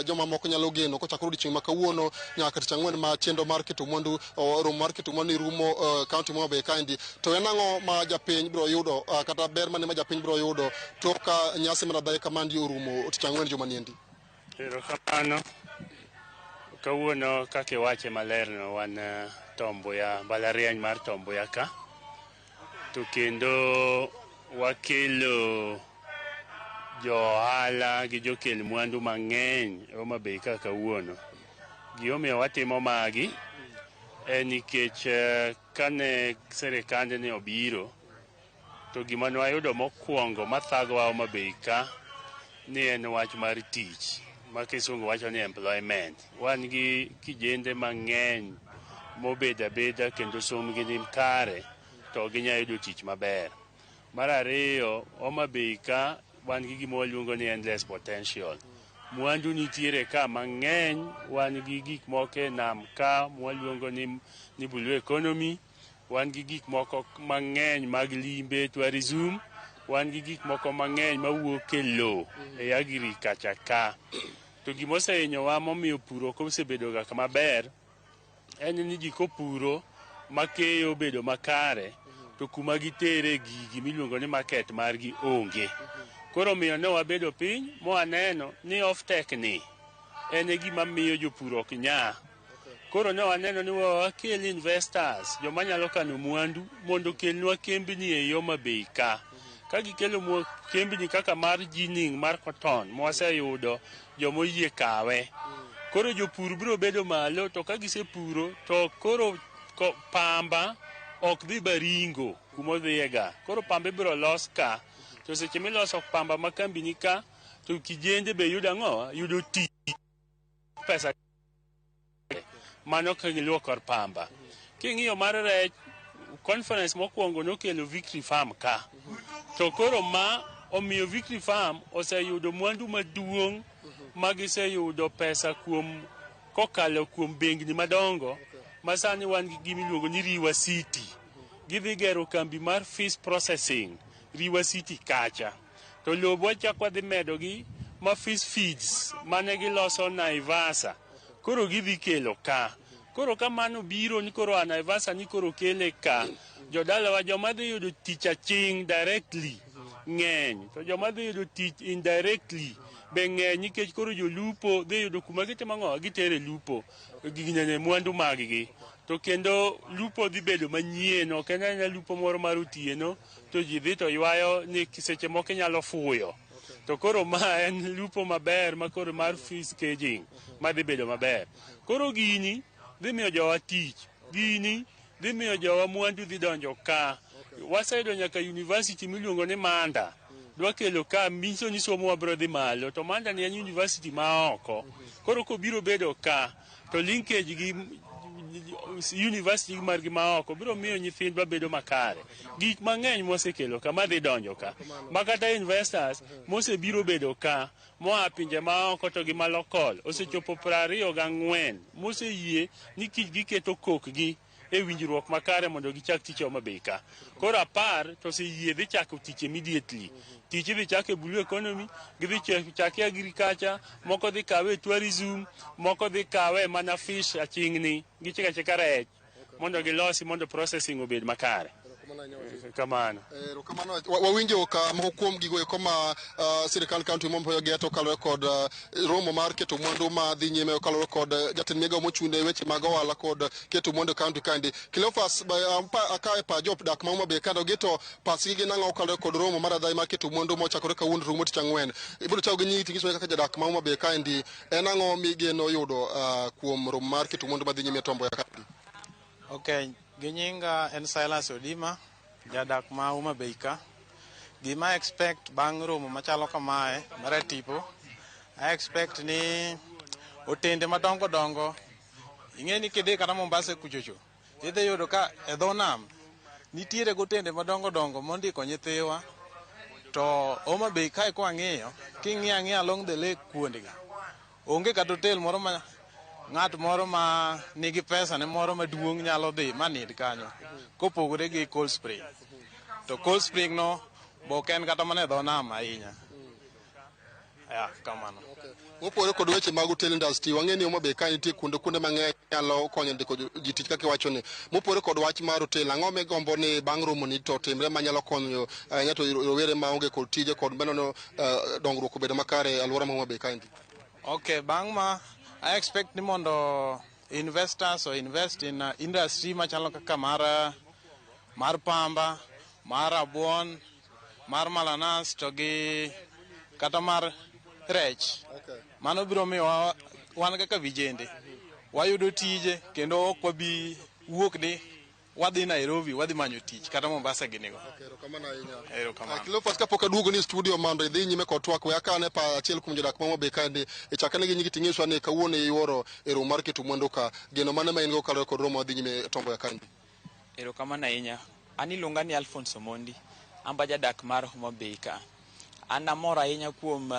joma moko nyalo geno kochakore odiochieng' ma kawuono nyaka tich ang'wen ma chenro mar keto mwandu romo mar keto mwandu rumo county mo be kandi to enang'o ma japiny biro yudo kata ber mane ma japiny biro yudo to ka nyasi mar adhaye kamandi orumo tich ang'wen juma niendi. Erokamano kawuono kaka iwache maler no wan Tomboya mbalariany mar Tomboya ka to kendo wakelo jo ohala gi jokel mwandu mang'eny Homa Bay ka kawuono gimomiyo watimo magi en nikech kane sirikande ne obiro to gima ne wayudo mokwongo mathagowa Homa Bay ka ni en wach mar tich ma kisungu wacho ni employment. Wan gi kijende mang'eny mobedo abeda kendo somgi ni kare to ginyalo yudo tich maber. Mar ariyo Homa Bay ka wan gi gima waluongo ni endless potential. Mwandu nitiere ka mang'eny, wan gi gik moko e nam ka mwaluongo ni blue economy, wan gi gik moko mang'eny mag limbe tourism, wan gi gik moko mang'eny mawuok e lowo e agriculture ka. To gima osehinyowa momiyo puro kosebedo ga maber en ni ji kopuro makeyo bedo makare to kuma gitere gigi miluongo ni market margi onge. Koro miyo ne wabedo piny mwaneno ni off-tech ni en gima miyo jopur ok nya. Koro ne waneno ni wakel investors joma nyalo kano mwandu mondo kelnwa kembni e Homa Bay ka. Ka gikelo kembni kaka mar ginning mar cotton mwaseyudo joma oyie kawe. Koro jopur biro bedo malo to ka gisepuro to koro pamba ok dhi Baringo kuma odhiega. Koro pamba ibiro los ka. To seche miloso pamba ma kambi ni ka, to kijende be yudo ang'o? Yudo tich. Pesa mano ka giluwo kor pamba. King'iyo mar rech, conference mokwongo nokelo Victory Farm ka. To koro ma omiyo Victory Farm oseyudo mwandu maduong' ma giseyudo pesa kokalo kuom bengni madongo. Ma sani wan gi gimiluongo ni River City. Gidhi gero kambi mar fish processing River City kacha. To lobo chak wadhi medogi ma fish feeds mane giloso Naivasa. Koro gidhi kelo ka. Koro kamano biro ni koro Naivasa ni koro kele ka. Jodalawa joma dhi yudo tich aching directly ng'eny. To joma dhi yudo tich indirectly be ng'eny nikech koro jolupo dhi yudo kuma gitimo ng'o gitere lupo gignene mwandu mag-gi. To kendo lupo dhi bedo manyien, ok en lupo moro mar otieno to ji dhi to ywayo ni seche moko inyalo fuyo. To koro ma en lupo maber ma koro mar fish caging ma dhi bedo maber. Koro gini dhi miyo jowa tich, gini dhi miyo jowa mwandu dhi donjo ka. Waseyudo nyaka university miluongo ni Manda dwa kelo ka, miso ni somo wabiro dhi malo. To Manda ni en university ma oko. Koro kobiro bedo ka to linkage gi university margi ma oko biro miyo nyithindwa bedo makare. Gik mang'eny mosekelo ka madhi donjo ka. Makata investors mosebiro bedo ka moa pinje ma oko to gi malokol osechopo 24 moseyie ni kich giketo kokgi e winjruok makare mondo gichak tich Homa Bay ka. Koro 10 to oseyie dhi chako tich immediately. Tich dhi chako e blue economy, gidhi chako e agriculture, moko dhi kawe e tourism, moko dhi kawe mana fish aching'ni, gichika chika rech mondo gilosi mondo processing obed makare. Kamano. Wawinjo ka moko kuom gigo eko ma sirikal kaunti mompoyo geto kalore kod romo mar keto mwandu ma dhi nyime kalore kod jatend migawo mochungne weche mag ohala kod keto mwandu kaunti kandi. Cleophas akae pa jodak ma Homa Bay kando geto pasgi gin ang'o kalore kod romo mar adhai mar keto mwandu mochakore kawuono rumo tich ang'wen. Ibiro chako gi nyiti nyiso kaka jadak ma Homa Bay kandi en ang'o migeno yudo kuom romo mar keto mwandu ma dhi nyime tombo ya kandi. Okay, ginyinga en Silas Odima, jadak ma Homa Bay ka. Gima expect bang' romo machalo kamae mar tipo, I expect ni otende madongo dongo. Ing'eni kidhi kata Mombasa kuchocho, idhi yudo ka e dho nam nitiere gotende madongo dongo mondiko nyithiwa. To Homa Bay kae kwa ng'iyo, king'iyo along the lake kuondega. Onge kata hotel moro ma ng'at moro ma nigi pesa ne moro maduong' nyalo dhi manid kanyo kopogore gi Cold Spring. To Cold Spring no bok en kata mana e dho nam ahinya. Kamano. Mopogore kod weche mag hotel industry, wang'e ni Homa Bay ka nitie kuonde mang'eny nyalo konyo ndiko ji tich kaka iwacho ni. Mopogore kod wach mar hotel, ang'o migombo ni bang' romo ni to timre manyalo konyo nyato rowere maonge kod tije kod meno dongruok obedo makare e alwora ma Homa Bay kaendi? Okay, bang' ma I expect ni mondo investors or invest in industry machalo kaka mar pamba, mar rabuon, mar malanas to gi kata mar rech. Mano biro miyo wan kaka vijende wayudo tije kendo ok wabi wuok ni wadhi Nairobi wadhi manyo tich kata Mombasa ginigo. Erokamano. Cleophas kapok aduogo ni studio mondo idhi nyime kod twak we akane pa achiel kuom jodak ma Homa Bay kaendi ichakane gi nyingi ting'iswa ni kawuono iwuoro e romo mar keto mwandu ka. Geno mane ma in go kalore kod romo dhi nyime tombo ya kaendi? Erokamano ahinya. An iluonga ni Alphonse Omondi, amba jadak mar Homa Bay ka. An amor ahinya kuom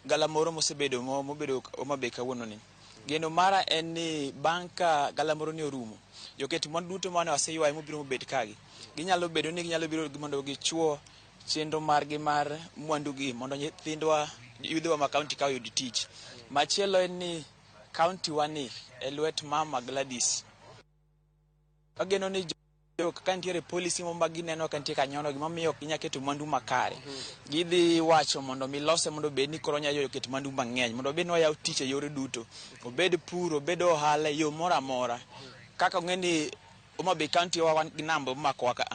galamoro mobedo Homa Bay kawuono ni. Geno mara en ni bang' ka galamoro ni orumo, joket mwandu duto mane waseywayo mobiro bet kagi, ginyalo bedo mondo gichuo chenro margi mar mwandu gi mondo nyithindwa yudhwa ma kaunti ka yud tich. Machielo en ni kaunti wani e lwet Mama Gladys. Ageno ni ka nitiere policy mo magineno ka nitie kanyono gimamiyo ok inyalo keto mwandu makare. Gidhi wacho mondo milose mondo bed ni koro nyalo keto mwandu mang'eny mondo bed ni wayaw tich e yore duto, obed pur, obed ohala, yo moro amora. Kaka ong'eni Homa Bay County wan gi namba makwa ka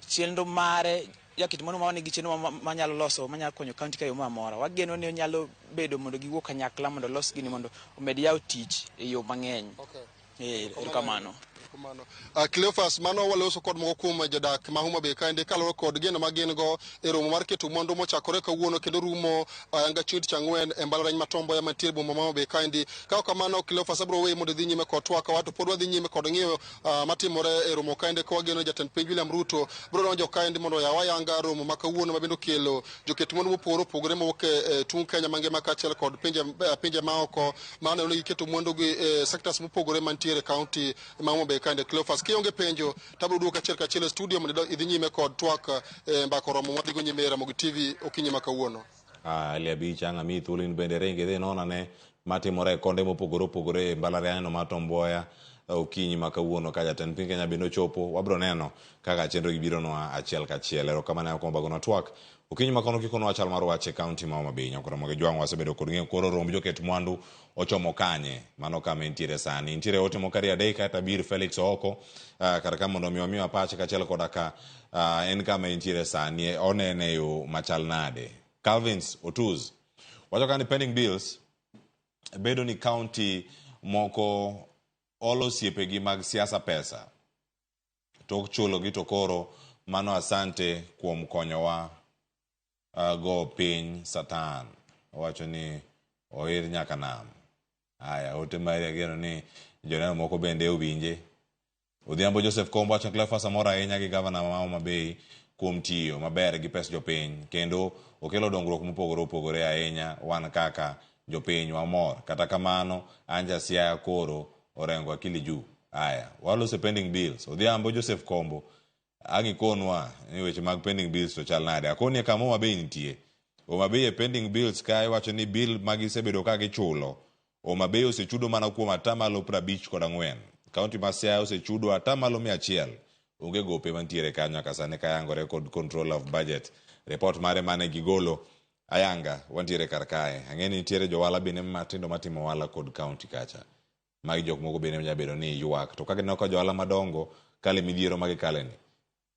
chenro mare jaket mano ma nigi chenro manyalo loso manyalo konyo county ka yo moro amora. Wageno ni onyalo bedo mondo giwuok kanyakla mondo los gini mondo omed yaw tich e yo mang'eny. Erokamano. Cleophas mano waloso kod moko kuom jodak ma Homa Bay kaende kaluwore kod geno ma gin go e romo mar keto mwandu mochakore kawuono kendo rumo anga chieng' Ang'wen e mbalariany ma Tomboya mantiere boma ma Homa Bay kaendi. Ka kamano Cleophas abro weyo mondo dhi nyime kod twak wato pod wadhi nyime kod ng'iyo matimore e romo kaende ka wageno jatend piny William Ruto bro donjo kaendi mondo yawa yanga romo ma kawuono ma bendo kelo joket mwandu mopogore opogore mawuok e tung Kenya mangima kaachiel kod pinje maoko ma aneno ni giketo mwandu gi sectors mopogore mantiere kaunti ma Homa Bay kaende. Cleophas kionge penjo tabro duoka achiel e studio mondo idhi nyime kod twak mbako romo wadhigo nyime e Ramogi TV okinyi ma kawuono. Ali abich anga mi thulin bende renge dhe nona ne matimore konde mopogore opogore mbalariany ma Tomboya okinyi ma kawuono ka jatend piny Kenya bende ochopo wabro neno kaka chenro gibiro no achiel kachiel ero kama ne akomba gono twak okinyi ma kono kikono achal mar wache kaunti ma Homa Bay nyakoro moge jwang wasebedo kod ng'eyo koro romb joket mwandu ochomo kanye mano kama entiere sani entiere ote mokari adek kata bir Felix Ooko kata kama mondo miwa miwa pache kachiel koda ka en kama entiere sani onene yo machal nade. Calvins Otuz wacho kani pending bills bedo ni county moko olo siepegi mag siasa pesa tok chulo gi to koro mano asante kuom konyowa go piny Satan wacho ni oir nyaka nam. Aya ote mari ageno ni joneno moko bende owinje. Odhiambo Joseph Kombo wacho Cleophas amora ahinya gi gavana ma Homa Bay kuom tiyo maber gi pes jopiny kendo okelo dongruok mopogore opogore ahinya wan kaka jopiny wamor kata kamano anja siaya koro orengo akili juu. Aya walose pending bills. Odhiambo Joseph Kombo agikonwa ni weche mag pending bills to chal nade akoni kama Homa Bay nitie. Homa Bay pending bills kae wacho ni bill magisebedo ka gichulo Homa Bay osechudo mana kuom 54%. Kaunti ma Siaya osechudo 100%. Onge gope mantiere kanyo kasane kayangore kod control of budget report mare mane gigolo ayanga wantiere kar kae ang'eni nitiere jowala bende matindo matimo wala kod county kacha magi jok moko bende nyabedo ni ywak to ka gineno ka jowala madongo kale midhiero magi kale ni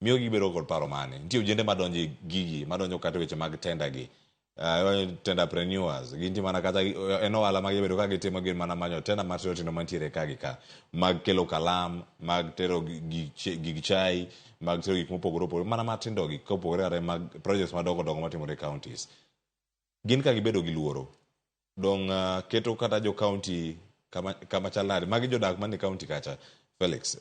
miyo gibedo kod paro mane nitie ojende madonjo gigi madonjo kata weche mag tenda gi tenderpreneurs ginti mana kata eno wala magi bedo ka gitimo gin mana manyo tenda matero tindo mantiere ka gi ka mag kelo kalam mag tero gig chai mag tero gik mopogore opogore mana matindo gi kopogore are mag projects madongo dongo matimore counties gin ka gibedo gi luoro dong keto kata jo county kama chalari magi jodak mane county kacha Felix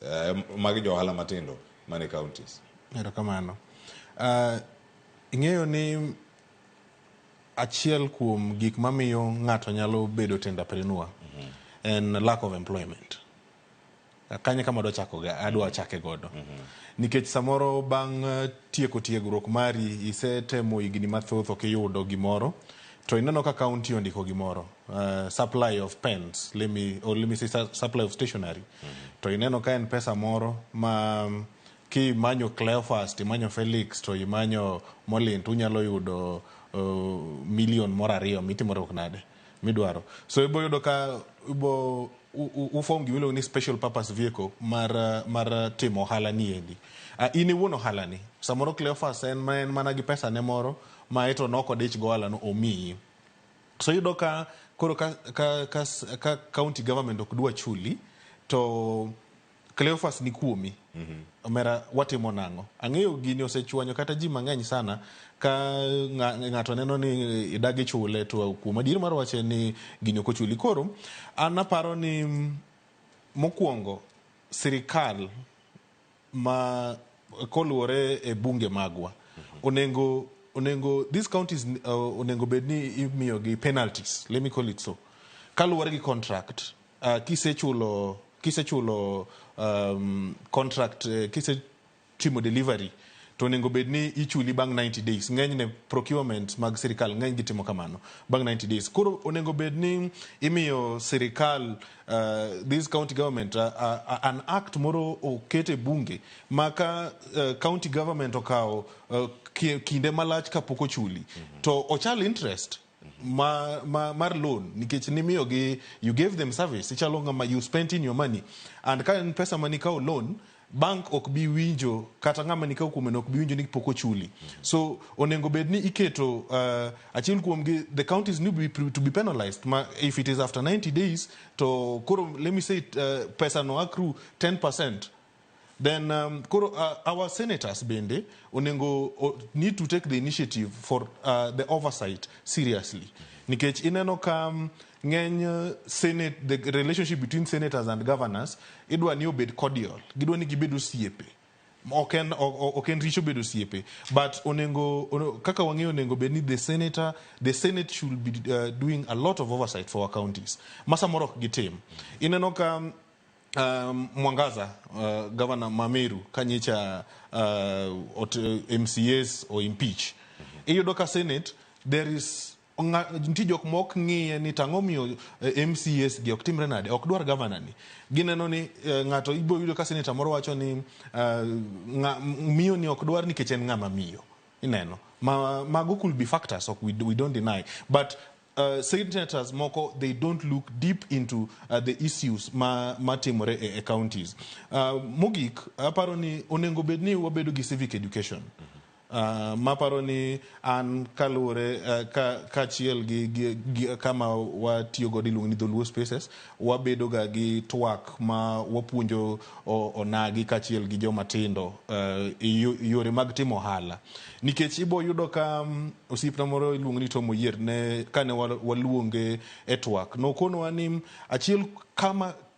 magi jo hala matindo mane counties. Ero kamano ing'eyo ni achiel kuom gik mamiyo ng'ato nyalo bedo tenderpreneur en lack of employment. Kanye kama adwa chake godo nikech samoro bang' tieko tiegruok mari isetemo higni mathoth ok iyudo gimoro to ineno ka county ondiko gimoro supply of pens let me say supply of stationery to ineno ka en pesa moro ma ki manyo Cleophas imanyo Felix to imanyo Mollyne to unyalo yudo million moro ariyo mitimore ok nade midwaro so ibo yudo ka ibo ufom giwilo ni special purpose vehicle mar timo ohala ni endi ini wuon ohala ni samoro Cleophas en mana gi pesa ne moro ma eto noko dich go ohala no omiyi so yudo ka koro ka county government ok dwa chuli to Cleophas ni kuomi omera watimo nango ang'eyo gini osechwanyo kata ji mang'eny sana ka ng'ato neno ni idagi chule to kuom adier mar wache ni gini ok ochuli koro an aparo ni mokwongo sirikal ma koluwore e bunge magwa onego these counties onego bedni imiyo gi penalties let me call it so kaluwore gi contract kisechulo contract kisetimo delivery to onego bedni ichuli bang 90 days ng'enyne procurement mag sirikal ng'eny gitimo kamano bang 90 days koro onego bedni imiyo sirikal this county government an act moro okete bunge maka county government okawo kinde malach kapok ochuli to ochal interest mar loan nikech nimiyo gi you gave them service ichalo ngama you spent in your money and ka pesa mani kao loan bank ok bi winjo kata ng'ama ni kaw kuome ok bi winjo ni poko chuli. So onengo bedni iketo achiel kuom gi the counties need to be penalized if it is after 90 days to koro let me say pesa no accrue 10%. Then our senators bende onengo need to take the initiative for the oversight seriously. Nikech ineno ka ng'eny senate, the relationship between senators and governors idwa ni obed cordial, gidwa ni gibedo osiepe, oken richo bedo osiepe, but onengo kaka wang'eyo onengo bed ni the senate should be doing a lot of oversight for our counties. Masa moro ok gitim. Ineno ka Mwangaza, Governor Mameru, kanyicha MCAs or impeach. Iyudo ka Senate, there is nti jok mok ng'iye ni tang'omiyo MCAs gi ok timre nade, ok dwar governor ni. Gineno ni ng'ato ibo yudo ka senator moro wacho ni miyo ni ok dwar nikech en ng'ama miyo. Ineno. Mago could be factors, we don't deny. But senators moko, they don't look deep into the issues matimore e counties. Mogik, aparo ni onengo bedni wabedo gi civic education. Maparo ni an kalure kachiel gi kama watiyo god iluongo ni dholuo spaces, wabedo ga gi TWAK ma wapuonjo onagi kachiel gi joma tindo yore mag timo ohala. Nikech ibo yudo ka osipna moro iluongo ni Tomo Yier ne kane waluonge e TWAK nokono ni achiel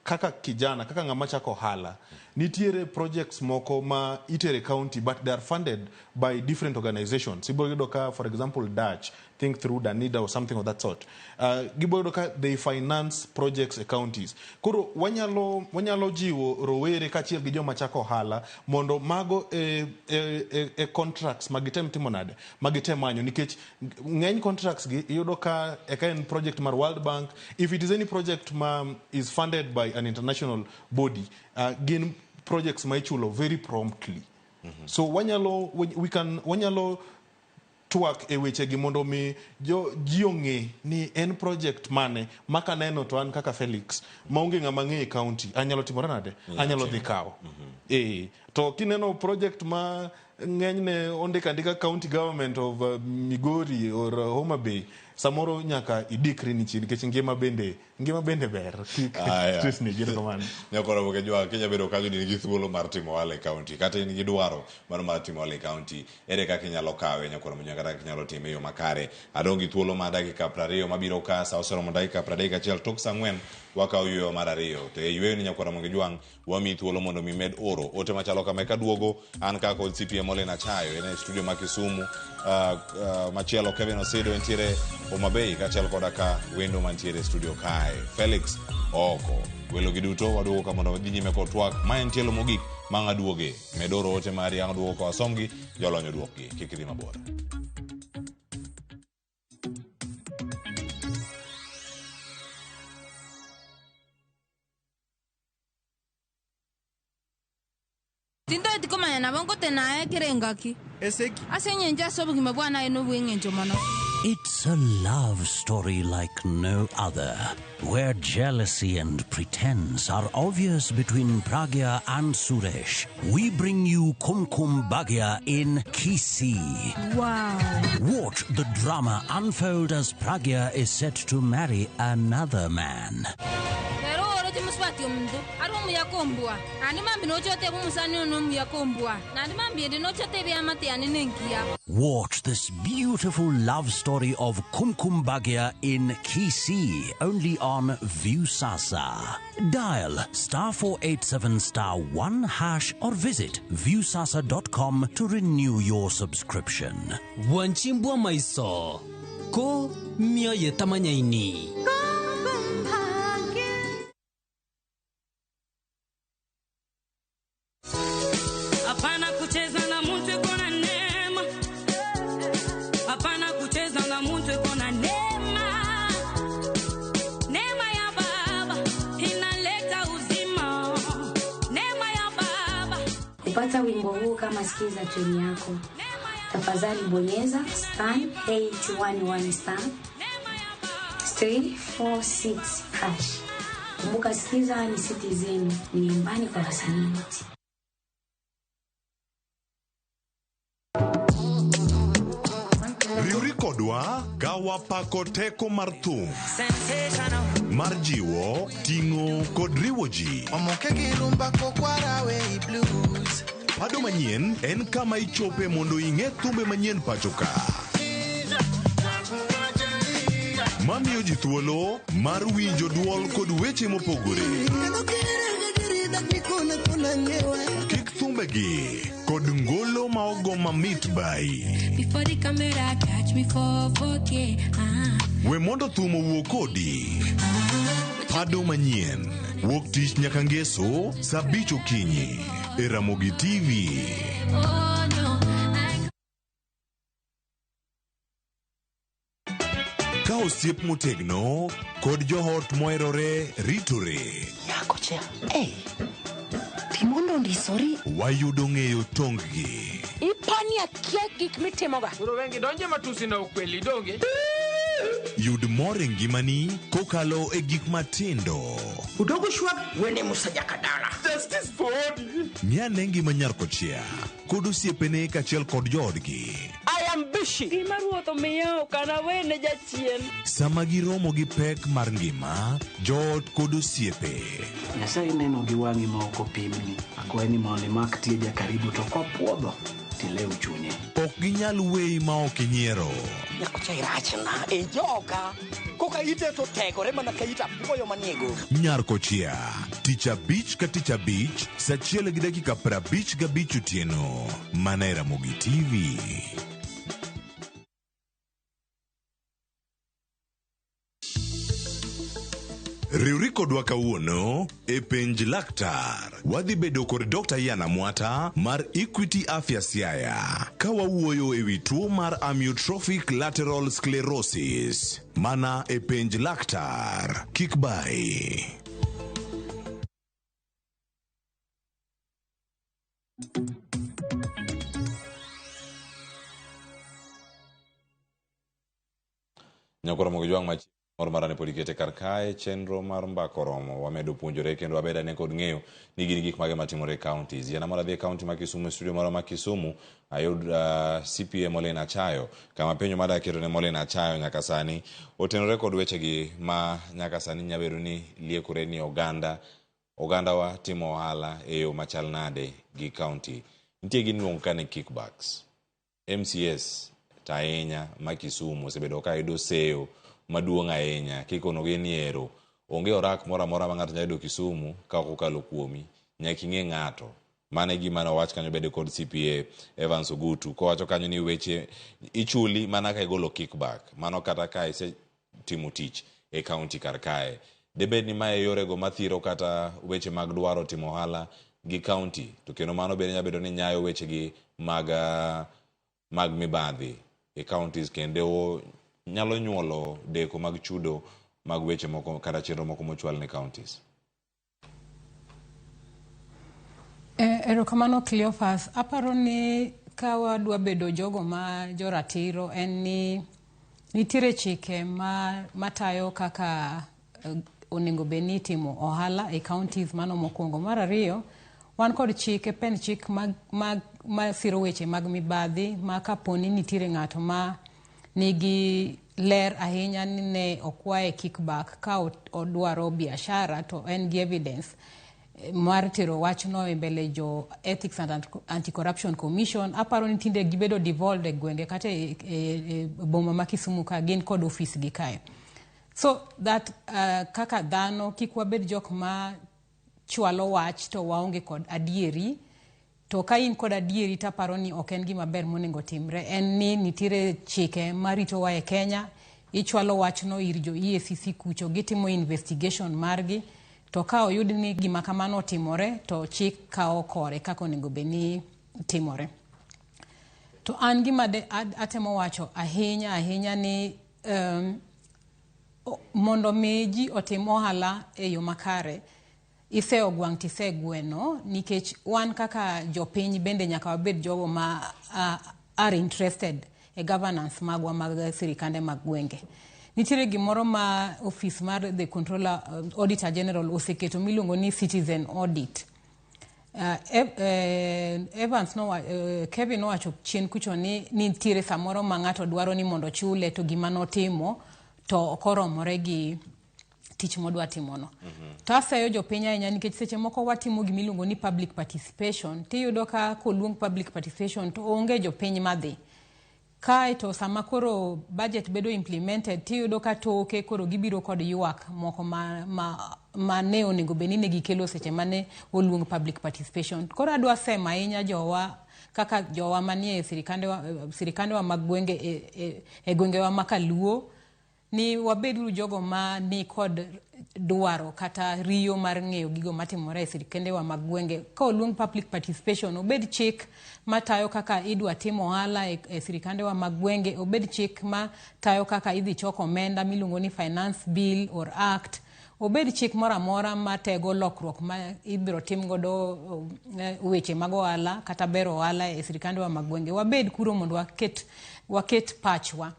kaka kijana, kaka ng'ama chako ohala, nitiere projects moko ma itere county but they are funded by different organizations. Ibo yudo ka, for example, Dutch, think through Danida or something of that sort. Gibo yudo ka they finance projects e counties. Koro wanyalo jiwo rowere kachiel gi joma chako ohala mondo mago contracts magitem timo nade, magitem manyo, nikech ng'eny contracts gi yudo ka en project mar World Bank. If it is any project is funded by an international body, gain projects maichulo very promptly. So wanyalo TWAK e weche gi mondo mi ji ong'e ni en project mane maka neno to an kaka Felix maonge ng'ama ng'e county anyalo timore nade, anyalo dhi kawo. To kineno project ma ng'enyne ondika county government of Migori or Homa Bay, samoro nyaka idikri ni chini nikech ngima bende ber. Stress ni giro kamano. Nyakoro boke jwa Kenya bedo ka nigi thuolo mar timo ohala e county kata in gi dwaro mar timo ohala e county, ere kaka inyalo kawe nyakoro kaka inyalo time yo makare. Adongi thuolo ma dakika 20 mabiro ka sa osoro mo dakika 31 tok sa 4 wakaw yo mar 2 to e yweyo ni nyakoro mo jwang wami thuolo mondo mi med oro ote machalo kama ka duogo an ka kod CPA Mollyne Achayo en studio ma Kisumu, machielo Kevin Osido entiere Homa Bay kachiel koda ka wendo mantiere studio kae Felix Ooko. Welo giduto waduogo ka mondo wadhi nyime kod TWAK ma en tielo mogik ma ng'aduoge medoro ote mari ang' duogo ko asomgi jolonyo duokgi kik idhi mabor. Tindo itikoma yana bango tena kirengaki. Eseki. Asenye nja sobu kimabwana eno wenge njomano. It's a love story like no other, where jealousy and pretense are obvious between Pragya and Suresh. We bring you Kumkum Bhagya in Kisii. Wow. Watch the drama unfold as Pragya is set to marry another man. Muswati omuntu ari omuyakombwa ani mambi nochote bumusani omuyakombwa nandi mambi ende nochote byamate ani nenkia. Watch this beautiful love story of Kumkum Bhagya in Kisii only on Viusasa. Dial *487*1# or visit viusasa.com to renew your subscription. Wanchimbwa maiso ko mia yetamanyaini. Kupata wimbo huu kama sikiza tuni yako, tafadhali bonyeza *811 *346#. Kumbuka sikiza ni Citizen, ni nyumbani kwa wasanii wote. Gawa pako teko mar thum, mar jiwo, ting'o kod riwo ji. Pado manyien en kama ichope mondo ing'e thumbe manyien pachoka. Mamiyo ji thuolo mar winjo duol kod weche mopogore. Kik thumbegi kod ngolo ma ogo mamit bai. Before the camera catch me for 4K. We mondo thum owuo kodi. Pado manyien wuok tich nyaka ngeso saa 5 okinyi e Ramogi TV. Oh no. Ka osiep motegno kod johot moherore ritore. Yako chia. Timondo ndisori. Wayudo ng'eyo tonggi. Ipani akia gik mitimoga. Kuro wengi donje matusi na ukweli donge. Yud mor e ngimani kokalo e gik matindo. Udogo shwab wene musajakadala. Justice for all. Miane ngima nyar kochia kod osiepene kachiel kod joodgi. I am busy. Gima ruotho miyo kana wene jachien. Sama giromo gi pek mar ngima, joot kod osiepe. Nyasaye neno gi wang'i ma ok opimni. Akwaye ni mondo imak tieja karibu to kopuodho tilew chunye. Ok ginyal weyi ma ok inyiero. Nyakocha irachna e joga. Koka ite to tegore mana ka ita puoyo maniego. Nyar kochia, tich abich ka tich abich, saa 1:55 otieno. Mana e Ramogi TV. Riwri kodwa kawuono e penj laktar. Wadhi bedo kod Dr. Yana Mwata mar Equity Afya Siaya ka wawuoyo e wi tuo mar amyotrophic lateral sclerosis. Mana e penj laktar. Kik bai. Nyakora mogijwang' machi moro marane pod ikete kar kae chenro mar mbako romo wamedo puonjore kendo wabeda ne kod ng'eyo ni gin gik mage matimore counties. Yana mora dhi county ma Kisumu, studio moro ma Kisumu ayud CPA Mollyne Achayo kama penjo mada keto ne Mollyne Achayo nyaka sani otenore kod wechegi ma nyaka sani nyabedo ni liekore ni oganda wa timo ohala e yo machal nade gi county. Nitie gin luong ka ni kickbacks. MCS taenya ma Kisumu osebedo ka yudo seyo maduong' ahinya kikono gi niero onge orak mora mora ma ng'ato nyayudo Kisumu ka ok okalo kuomi nyaka ing'e ng'ato. Mane gima no wach kanyo bede kod CPA Evans Ogutu ko wacho kanyo ni weche ichuli mana ka igolo kickback mano kata ka ise timo tich e county kar kae. Debed ni mae yore go mathiro kata weche mag dwaro timo ohala gi county to kendo mano bende nyabedo ni nyayo weche gi mag mibadhi e counties kendo nyalo nyuolo deko mag chudo mag weche moko kata chenro moko mochwal ne counties. Erokamano Cleophas, aparo ni ka wadwa bedo jogo ma joratiro en ni nitiere chike matayo kaka onego beni timo ohala e counties mano mokwongo. Mar ariyo wan kod chike pen chik ma siro weche mag mibadhi ma kaponi nitiere ng'ato ma nigi ler ahinya ni ne okwaye kickback ka odwaro biashara to en gi evidence mar tero wachno e mbele jo Ethics and Anti-Corruption Commission. Aparo ni tinde gibedo devolved e gwenge kata e boma ma Kisumu ka gin kod office gi kae. So that kaka dhano kik wabed jok ma chwalo wach to waonge kod adieri. To ka in kod adieri taparo ni ok en gima ber monego timre. En ni nitiere chike marito wa e Kenya. Ichwalo wachno ir jo EACC kucho gitimo investigation margi. To ka oyud ni gima kamano timore to chik kao kore kako onego beni timore. To an gima atemo wacho ahinya ni mondo meji otimo ohala e yo makare ise ogwang' tise gweno nikech wan kaka jopiny bende nyaka wabed jogo ma are interested e governance magwa mag sirikande mag gwenge. Nitiere gimoro ma office mar the Controller Auditor General oseketo miluongo ni citizen audit. Evans Kevin nowacho chien kucho ni nitiere samoro ma ng'ato dwaro ni mondo chule to gima notimo to okoromore gi tich modwa timono. To aseyo jopiny ahinya nikech seche moko watimo gimiluongo ni public participation. Tiyudo ka koluong public participation to onge jopiny madhi. Kae to sama koro budget bedo implemented tiyudo ka toke koro gibiro kod yuak moko ma ne onego beni ne gikelo seche mane oluong public participation. Koro adwa sema ahinya jowa kaka jowa manie sirikandewa mag gwenge e gwengewa makaluo ni wabeduru jogo ma ni kod dwaro kata riyo mar ng'eyo gigo matimore e sirikandewa mag gwenge. Ka oluong public participation obed chik matayo kaka idwa timo ohala e sirikandewa mag gwenge, obed chik matayo kaka idhi choko omenda miluongo ni finance bill or act, obed chik moro amora matego lokruok ma ibiro tim godo weche mag ohala kata bero ohala e sirikandewa mag gwenge. Wabed kuro mondo waket pachwa.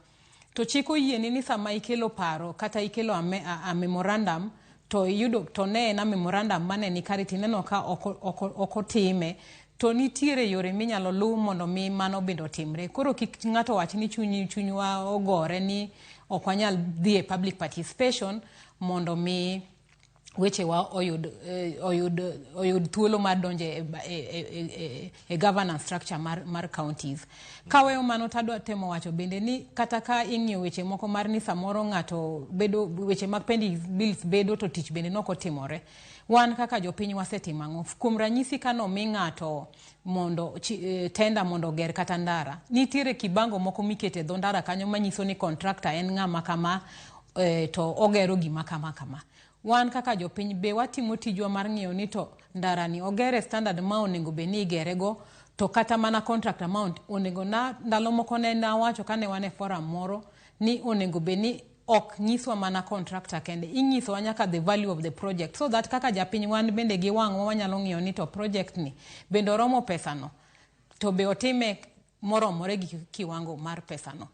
To chiko yieni ni sama ikelo paro kata ikelo a memorandum to yudo to ne na memorandum mane ni kariti neno ka okotime to nitiere yore minyalo lu mondo mi mano bendo timre. Koro kik ng'ato wach ni chunywa ogore ni ok wanyal dhi e public participation mondo mi weche wa oyud thuolo mar donje e governance structure mar counties. Kaweyo mano tadwa temo wacho bende ni kata ka ing'iyo weche moko mar ni samoro ng'ato bedo weche mag pending bills bedo to tich bende nokotimore. Wan kaka jopiny wasetimo ang'o? Kuom ranyisi kano mi ng'ato mondo tenda mondo ger kata ndara. Nitiere kibango moko mikete dho ndara kanyo manyiso ni contractor en ng'ama kama to ogero gima kama. Wan kaka jopiny be watimo tijwa mar ng'iyo ni to ndara ni ogere standard ma onego be ni igerego to kata mana contract amount onego na ndalo moko ne nawacho kane wane forum moro ni onego be ni ok nyiswa mana contractor kende, inyiso nyaka the value of the project so that kaka japiny wan bende gi wang'wa wanyalo ng'iyo ni to project ni bende romo pesano to be otime moromore gi kiwango mar pesano.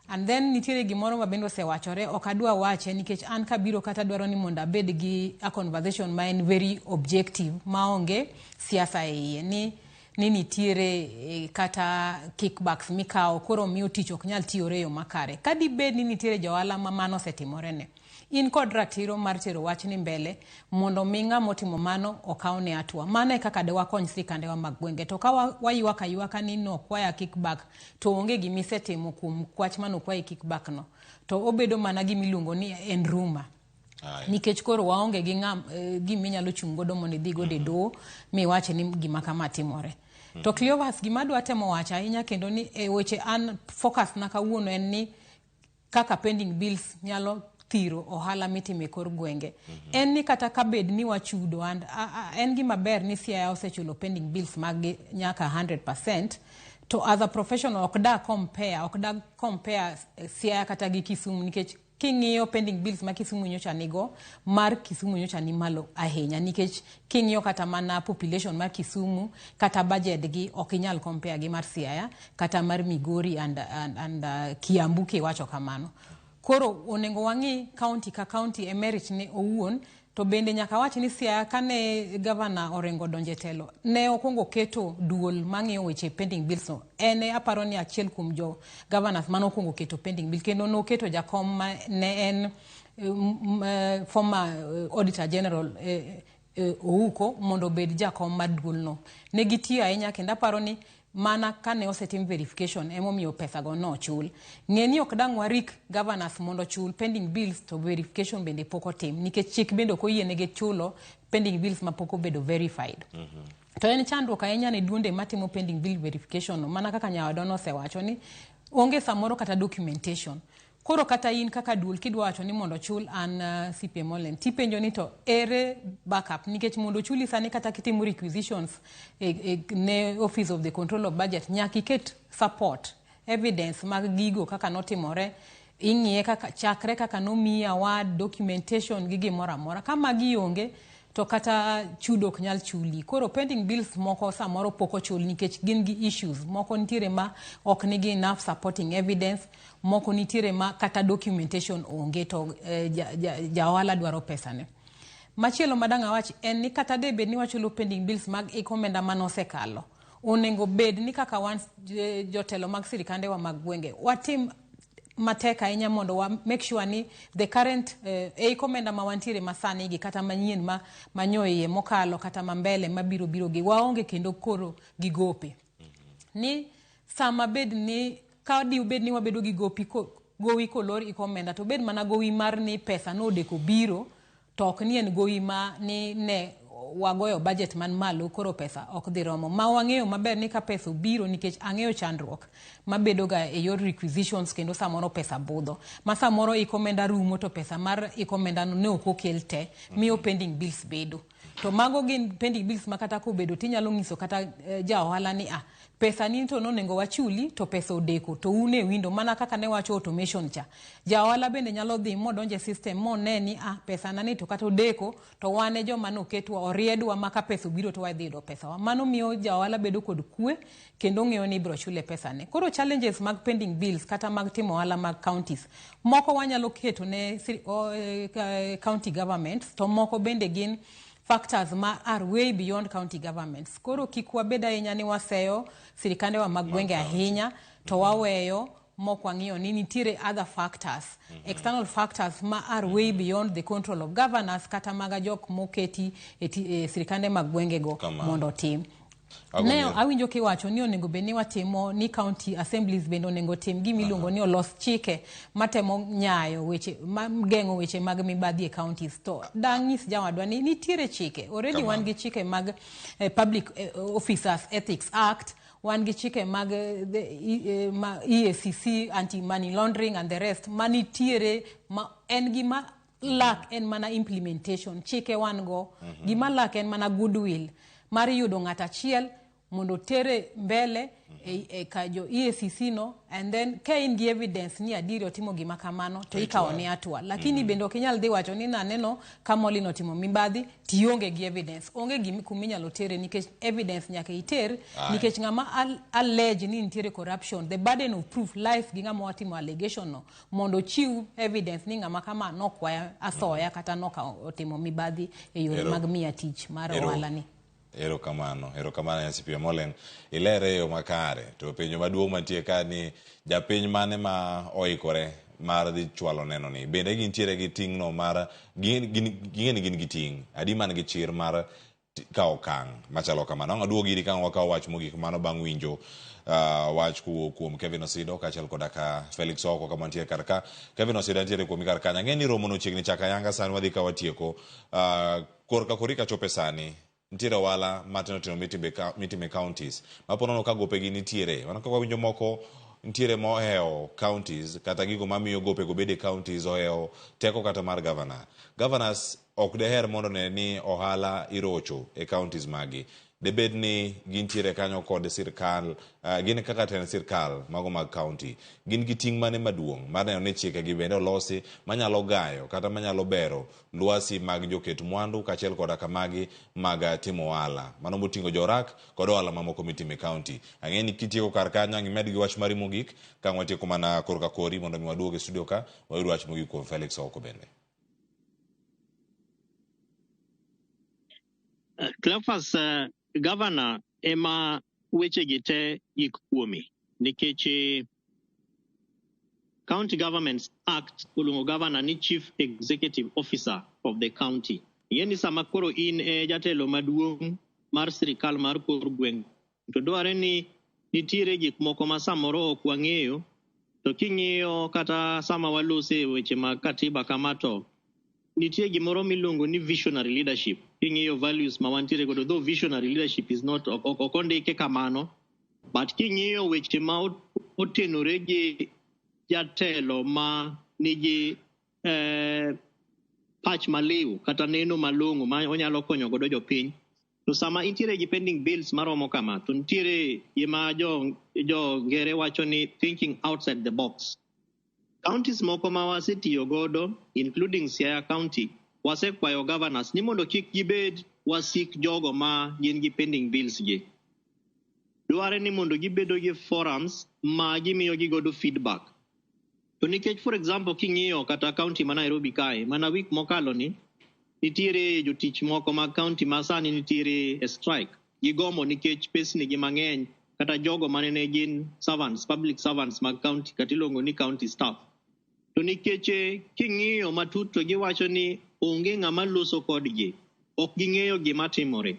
And then nitiere gimoro ma bendo se wachore ok adwa wache nikech an kabiro kata dwaro ni mondo abed gi a conversation ma en very objective maonge siasa e iye ni nitiere kata kickbacks mikao koro miyo tich ok nyal tiyore yo makare. Kadi bed ni nitiere johala ma mano setimore ne in kod ratiro mar tero wach ni mbele mondo mi ng'ama otimo mano okawne atua. Mano e kaka de wakony sirikandewa mag gwenge. To ka wayuaka ni no kwaya kickback to onge gimisetimo kuom kwach mano kwaye kickback no to obedo mana gimiluongo ni en rumor. Nikech koro waonge gi giminyalo chung godo mondo idhi godo e doho miwache ni gima kama timore. To Cleovas gima dwa temo wacha ahinya kendo ni e weche an focus na kawuono en ni kaka pending bills nyalo thiro ohala mitime kor gwenge. En ni kata kabed ni wachudo and en gima ber ni CPA osechulo pending bills mag nyaka 100%. To as a professional ok da compare CPA kata gi Kisumu nikech king'iyo pending bills ma Kisumu nyocha nigo mar Kisumu nyocha ni malo ahinya nikech king'iyo kata mana population mar Kisumu kata budget gi ok inyal compare gi mar Siaya kata mar Migori and Kiambu kiwacho kamano. Koro onego wangi county ka county emerit ne owuon to bende nyaka wach ni Siaya kane governor Orengo donje telo ne okongo keto duol mang'iyo weche pending bills no. Ene aparo ni achiel kuom jo governors mano okongo keto pending bill kendo no keto jakom ne en former auditor general Ooko mondo bed jakom mar duol no. Ne gitiyo ahinya kendo aparo ni mana kane osetim verification emomiyo pesa go no chul. Ng'eni ok dang warik governors mondo chul pending bills to verification bende poko tim nikech chik bende ko yie nege chulo pending bills ma poko bedo verified. To en chandruok ahinya ne duonde matimo pending bill verification no mana kaka nyawadono osewacho ni onge samoro kata documentation. Koro kata in kaka duol kidwa wacho ni mondo chul an CPA Mollyne tipenjo ni to ere backup nikech mondo chuli sani kata kitimo requisitions ne Office of the Control of Budget nyaka iket support evidence mag gigo kaka notimore ing'iye kaka chakre kaka nomiyi award documentation gi gimoro amora kama gionge to kata chudo ok nyal chuli. Koro pending bills moko samoro poko chul nikech gin gi issues moko nitiere ma ok nigi enough supporting evidence moko nitiere ma kata documentation onge to jaohala dwaro pesa ne. Machielo madang' awach en ni kata debed ni wachulo pending bills mag ikomenda manosekalo. Onengo bed ni kaka wan jotelo mag sirikande wa mag gwenge. Watim mateka ahinya mondo wa make sure ni the current ikomenda ma wantiere masani gi kata manyien manyoye mokalo kata mambele mabiro gi waonge kendo koro gi gope. Ni sama bed ni ka di bed ni wabedo gi gowi kolor ikomenda to bed mana gowi mar ni pesa no deko biro to ok ni en gowi ma ni ne wagoyo budget man malo koro pesa ok dhi romo. Ma wang'eyo maber ni ka pesa biro nikech ang'eyo chandruok mabedo ga e yor requisitions kendo samoro pesa budho. Ma samoro ikomenda rumo to pesa mar ikomenda no ne ok okel te miyo pending bills bedo. To mago gin pending bills makata ko bedo tinyalo ngiso kata ja ohala ni pesa ni to nonengo wachuli to pesa odeko to une window mana kaka ne wacho automation cha. Ja ohala bende nyalo dhi modonje system ne ni pesa nani to kata odeko to wane joma noketwa oriedwa maka pesa biro to wadhi do pesa wa. Mano miyo ja ohala bedo kod kwe kendo ng'eyo ni bro chule pesa ne. Koro challenges mag pending bills kata mag timo ohala mag counties. Moko wanyalo keto ne county governments to moko bende gin factors ma are way beyond county governments. Koro kikwa beda ahinya ni waseyo sirikande wa magwenge ahinya to waweyo moko wang'iyo ni nitiere other factors, external factors ma are way beyond the control of governors kata maga jok moketi sirikande magwenge go mondo tim. Neo awinjo kiwacho ni onego beni watimo ni county assemblies bende onego tim gimiluongo ni olos chike matemo nyayo weche gengo weche mag mibadhi e counties to dang'is jawadwa ni nitiere chike already wan gi chike mag Public Officers Ethics Act, wan gi chike mag EACC, anti money laundering and the rest manitiere en gima lack en mana implementation chike wan go gima lack en mana goodwill mar yudo ng'ata achiel mondo tere mbele kajo EACC no and then ka in gi evidence ni adiri otimo gima kamano to ikawo ne atua lakini bende ok inyal dhi wacho ni naneno ka Mollyne otimo mibadhi tionge gi evidence onge gimi kuminyalo tere nikech evidence nyaka iter nikech ng'ama allege ni nitiere corruption the burden of proof lies gi ng'ama watimo allegation no mondo chiw evidence ni ng'ama kama nokwaya asoya kata otimo mibadhi e yore mag miya tich mar ohala ni. Ero kamano ya CPA Mollyne ilere yo makare to penjo maduong' mantie ka ni japiny mane ma oikore mar dhi chwalo neno ni bende gintiere gi ting' no mar gin gi ting' adi man gi chir mar ka okang' machalo kamano aduogo iri kan wakawo wach mogik mano bang' winjo wach kuom Kevin Osido kaachiel koda ka Felix Ooko kama nitie karka Kevin Osido nitie kuom kar kanya ng'eni romo no chiegni chaka yanga sani wadhi ka watieko korka chope sani nitiere wala matino mitime counties maponono ka gope gi nitiere wana kwa winjo moko nitiere moheo counties kata gigo mamiyo gope go bede counties oheo teko kata mar governors ok deher mondo ne ni ohala irocho e counties magi debed ni gintiere kanyo kod sirkal gin kaka ten sirkal mago mag county gin gi ting' mane maduong' mar neno ni chike gi bende olosi manyalo gayo kata manyalo bero lwasi mag joket mwandu kaachiel koda kamagi mag timo ohala mano moting'o jorak kod ohala mamoko mitime county. Ang'eni kitieko kar kanyo imed gi wach mari mogik ka watieko mana korka kori mondo mi waduoge studio ka wayud wach mogik kuom Felix Ooko bende. Cleophas Governor ema weche gite gik kuomi nikech County Governments Act uluongo governor ni Chief Executive Officer of the county. Yeni sama koro in jatelo maduong' mar sirikal mar kor gweng' to dware ni nitiere gik moko ma samoro ok wang'eyo to king'iyo kata sama walose weche mag katiba kamato nitie gimoro miluongo ni visionary leadership. King'iyo values ma wantiere godo though visionary leadership is not okondike kamano but king'iyo weche ma otenore gi jatelo ma nigi patch maliw kata neno malong'o ma onyalo konyo godo jopiny to sama intiere gi pending bills maromo kama to nitiere gima jo ngere wacho ni thinking outside the box. Counties moko ma wasetiyo godo including Siaya County wasekwayo governors ni mondo kik gibed wasik jogo ma gin gi pending bills gi. Dware ni mondo gibedo gi forums ma gimiyo gi godo feedback. To nikech for example king'iyo kata county ma Nairobi kae mana week mokalo ni nitiere jotich moko mag county ma sani nitiere e strike. Gigomo nikech pesni gi mang'eny kata jogo manene gin servants, public servants mag county kata iluongo ni county staff. To nikech king'iyo matut to giwacho ni onge ng'ama loso kodgi, ok ging'eyo gima timore.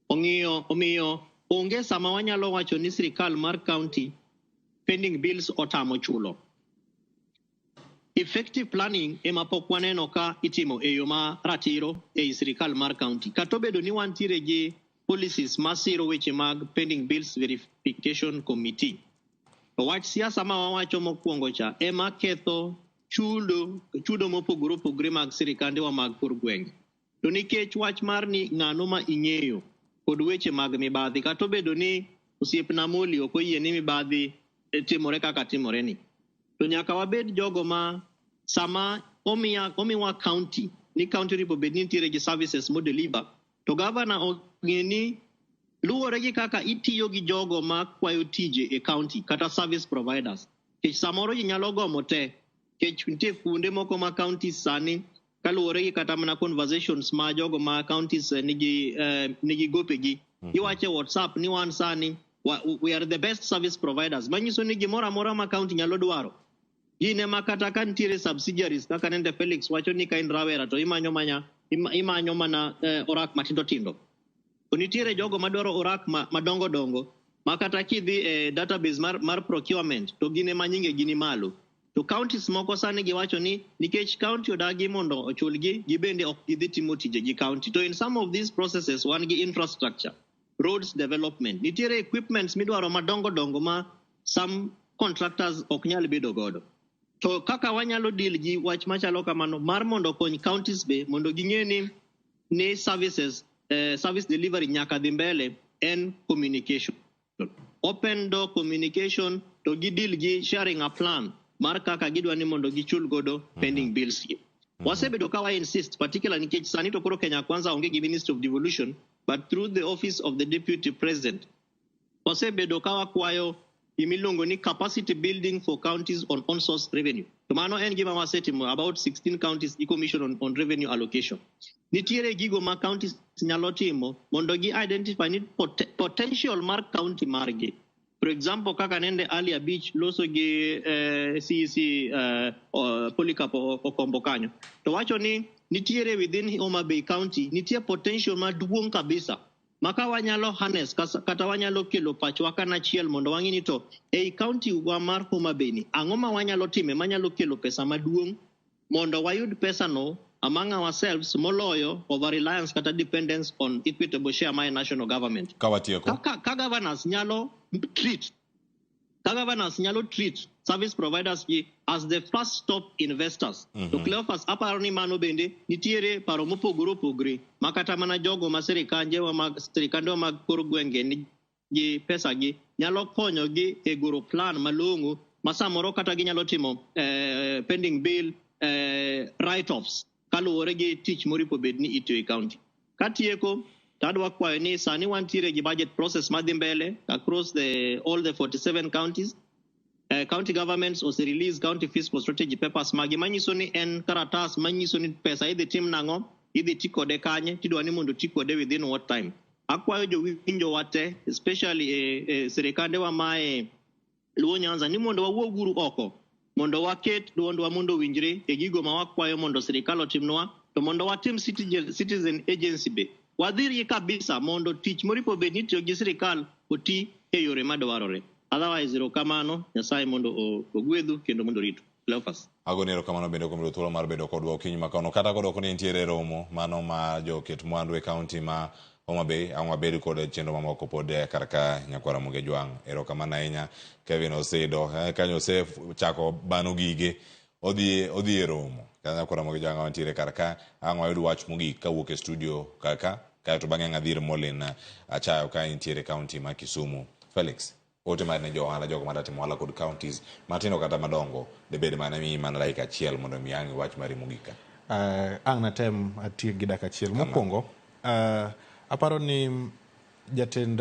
Omiyo onge sama wanyalo wacho ni sirikal mar county pending bills otamo chulo. Effective planning ema pok waneno ka itimo e yo ma ratiro e sirikal mar county. Kata obedo ni wantiere gi policies masiro weche mag pending bills verification committee. To wach siasa ma wawacho mokwongo cha ema ketho chudo mopogore opogore mag sirikandewa mag kor gwenge. To nikech wach mar ni ng'ano ma ing'eyo kod weche mag mibadhi, kata obedo ni osiepna Molly ok oyie ni mibadhi timore kaka timore ni. To nyaka wabed jogo ma sama omiwa county, ni county ripo bed ni nitiere gi services mo deliver, to governor ong'e ni luwore gi kaka itiyo gi jogo ma kwayo tije e county kata service providers. Kech samoro ji nyalo gomo te, kech nitie kuonde moko ma counties sani kaluwore gi kata mana conversations ma jogo ma counties nigi gopegi. Iwache WhatsApp ni wan sani we are the best service providers. Manyiso ni gimoro amora ma county nyalo dwaro. Gine ma kata ka nitiere subsidiaries kaka nende Felix wacho ni ka in rawera to imanyo mana orak matindo tindo. To nitiere jogo madwaro orak madongo dongo ma kata kidhi e database mar procurement to gine ma nyinge gini malo. To counties moko sani giwacho ni nikech county odagi mondo ochulgi, gibende ok gidhi timo tije gi county. To in some of these processes wan gi infrastructure, roads development, nitiere equipments midwaro madongo dongo ma some contractors ok nyal bedo godo. To kaka wanyalo deal gi wach machalo kamano mar mondo kony counties be mondo ging'e ni service delivery nyaka dhi mbele en communication, open door communication, to gi deal gi sharing a plan mar kaka gidwa ni mondo gichul godo pending bills gi. Wasebedo ka wa insist particularly nikech sani to koro Kenya Kwanza onge gi Ministry of Devolution, but through the office of the Deputy President wasebedo ka wakwayo imiluongo ni capacity building for counties on source revenue. To mano en gima wasetimo about 16 counties e-commission on revenue allocation. Nitiere gigo ma counties nyalo timo mondo gi identify ni potential mar county margi. For example, kaka nende Alia Beach loso gi CEC Polycarp Okombo kanyo. To wacho ni nitiere within Homa Bay County, nitiere potential maduong' kabisa. Maka wanyalo harness kata wanyalo kelo pachwa kanachiel mondo wang'ini to ei county wa mar Homa Bay ni ang'o ma wanyalo time manyalo kelo pesa maduong' mondo wayud pesa no among ourselves moloyo over reliance kata dependence on equitable share my national government. Ka governors nyalo treat service providers as the first stop investors. To Cleophas aparo ni mano bende nitiere paro mopogore opogore makata mana jogo ma sirikandewa mag kor gwenge gi pesa gi nyalo konyo gi e goro plan malong'o ma samoro kata ginyalo timo pending bill write-offs kaluwore gi tich moripo bed ni itiyo e county. Katieko tadwa kwayo ni sani wantiere gi budget process madhi mbele across all the 47 counties. County governments also release county fiscal strategy papers magi manyiso ni en karatas manyiso ni pesa idhi tim nang'o, idhi ti kode kanye, tidwa ni mondo ti kode within what time. Akwayo jowinjo wate especially sirikandewa mae Luo Nyanza ni mondo wawuog uru oko mondo waket duondwa mondo winjre e gigo ma wakwayo mondo sirikal otimnwa, to mondo watim citizen agency be wadhiri kabisa mondo tich moripo bed ni tiyo gi sirikal oti e yore madwarore. Otherwise erokamano, Nyasaye mondo ogwedhu kendo mondo rito. Cleophas. Agoni erokamano bende kuom thuolo mar bedo kodwa okinyi makano kata kodoko ni nitiere romo mano ma joket mwandu e county ma Homa Bay ang wabedi kod chenro mamoko pod karka nyakwara Ramogi Jwang. Erokamano ahinya Kevin Osido kanyo chako bano gige odhi e romo kanyo nyakwara Ramogi Jwang wantiere karka ang wayud wach mogik kawuok e studio kaka to bang'e ngadhir Mollyne Achayo ka nitiere county ma Kisumu. Felix, ote mar ne Ohala jogo madatimo ohala kod counties matindo kata madongo debed mana mi mana like achiel mondo mi ang wach mari mogika. Ang natem atie gi dak achiel mokwongo. Aparo ni jatend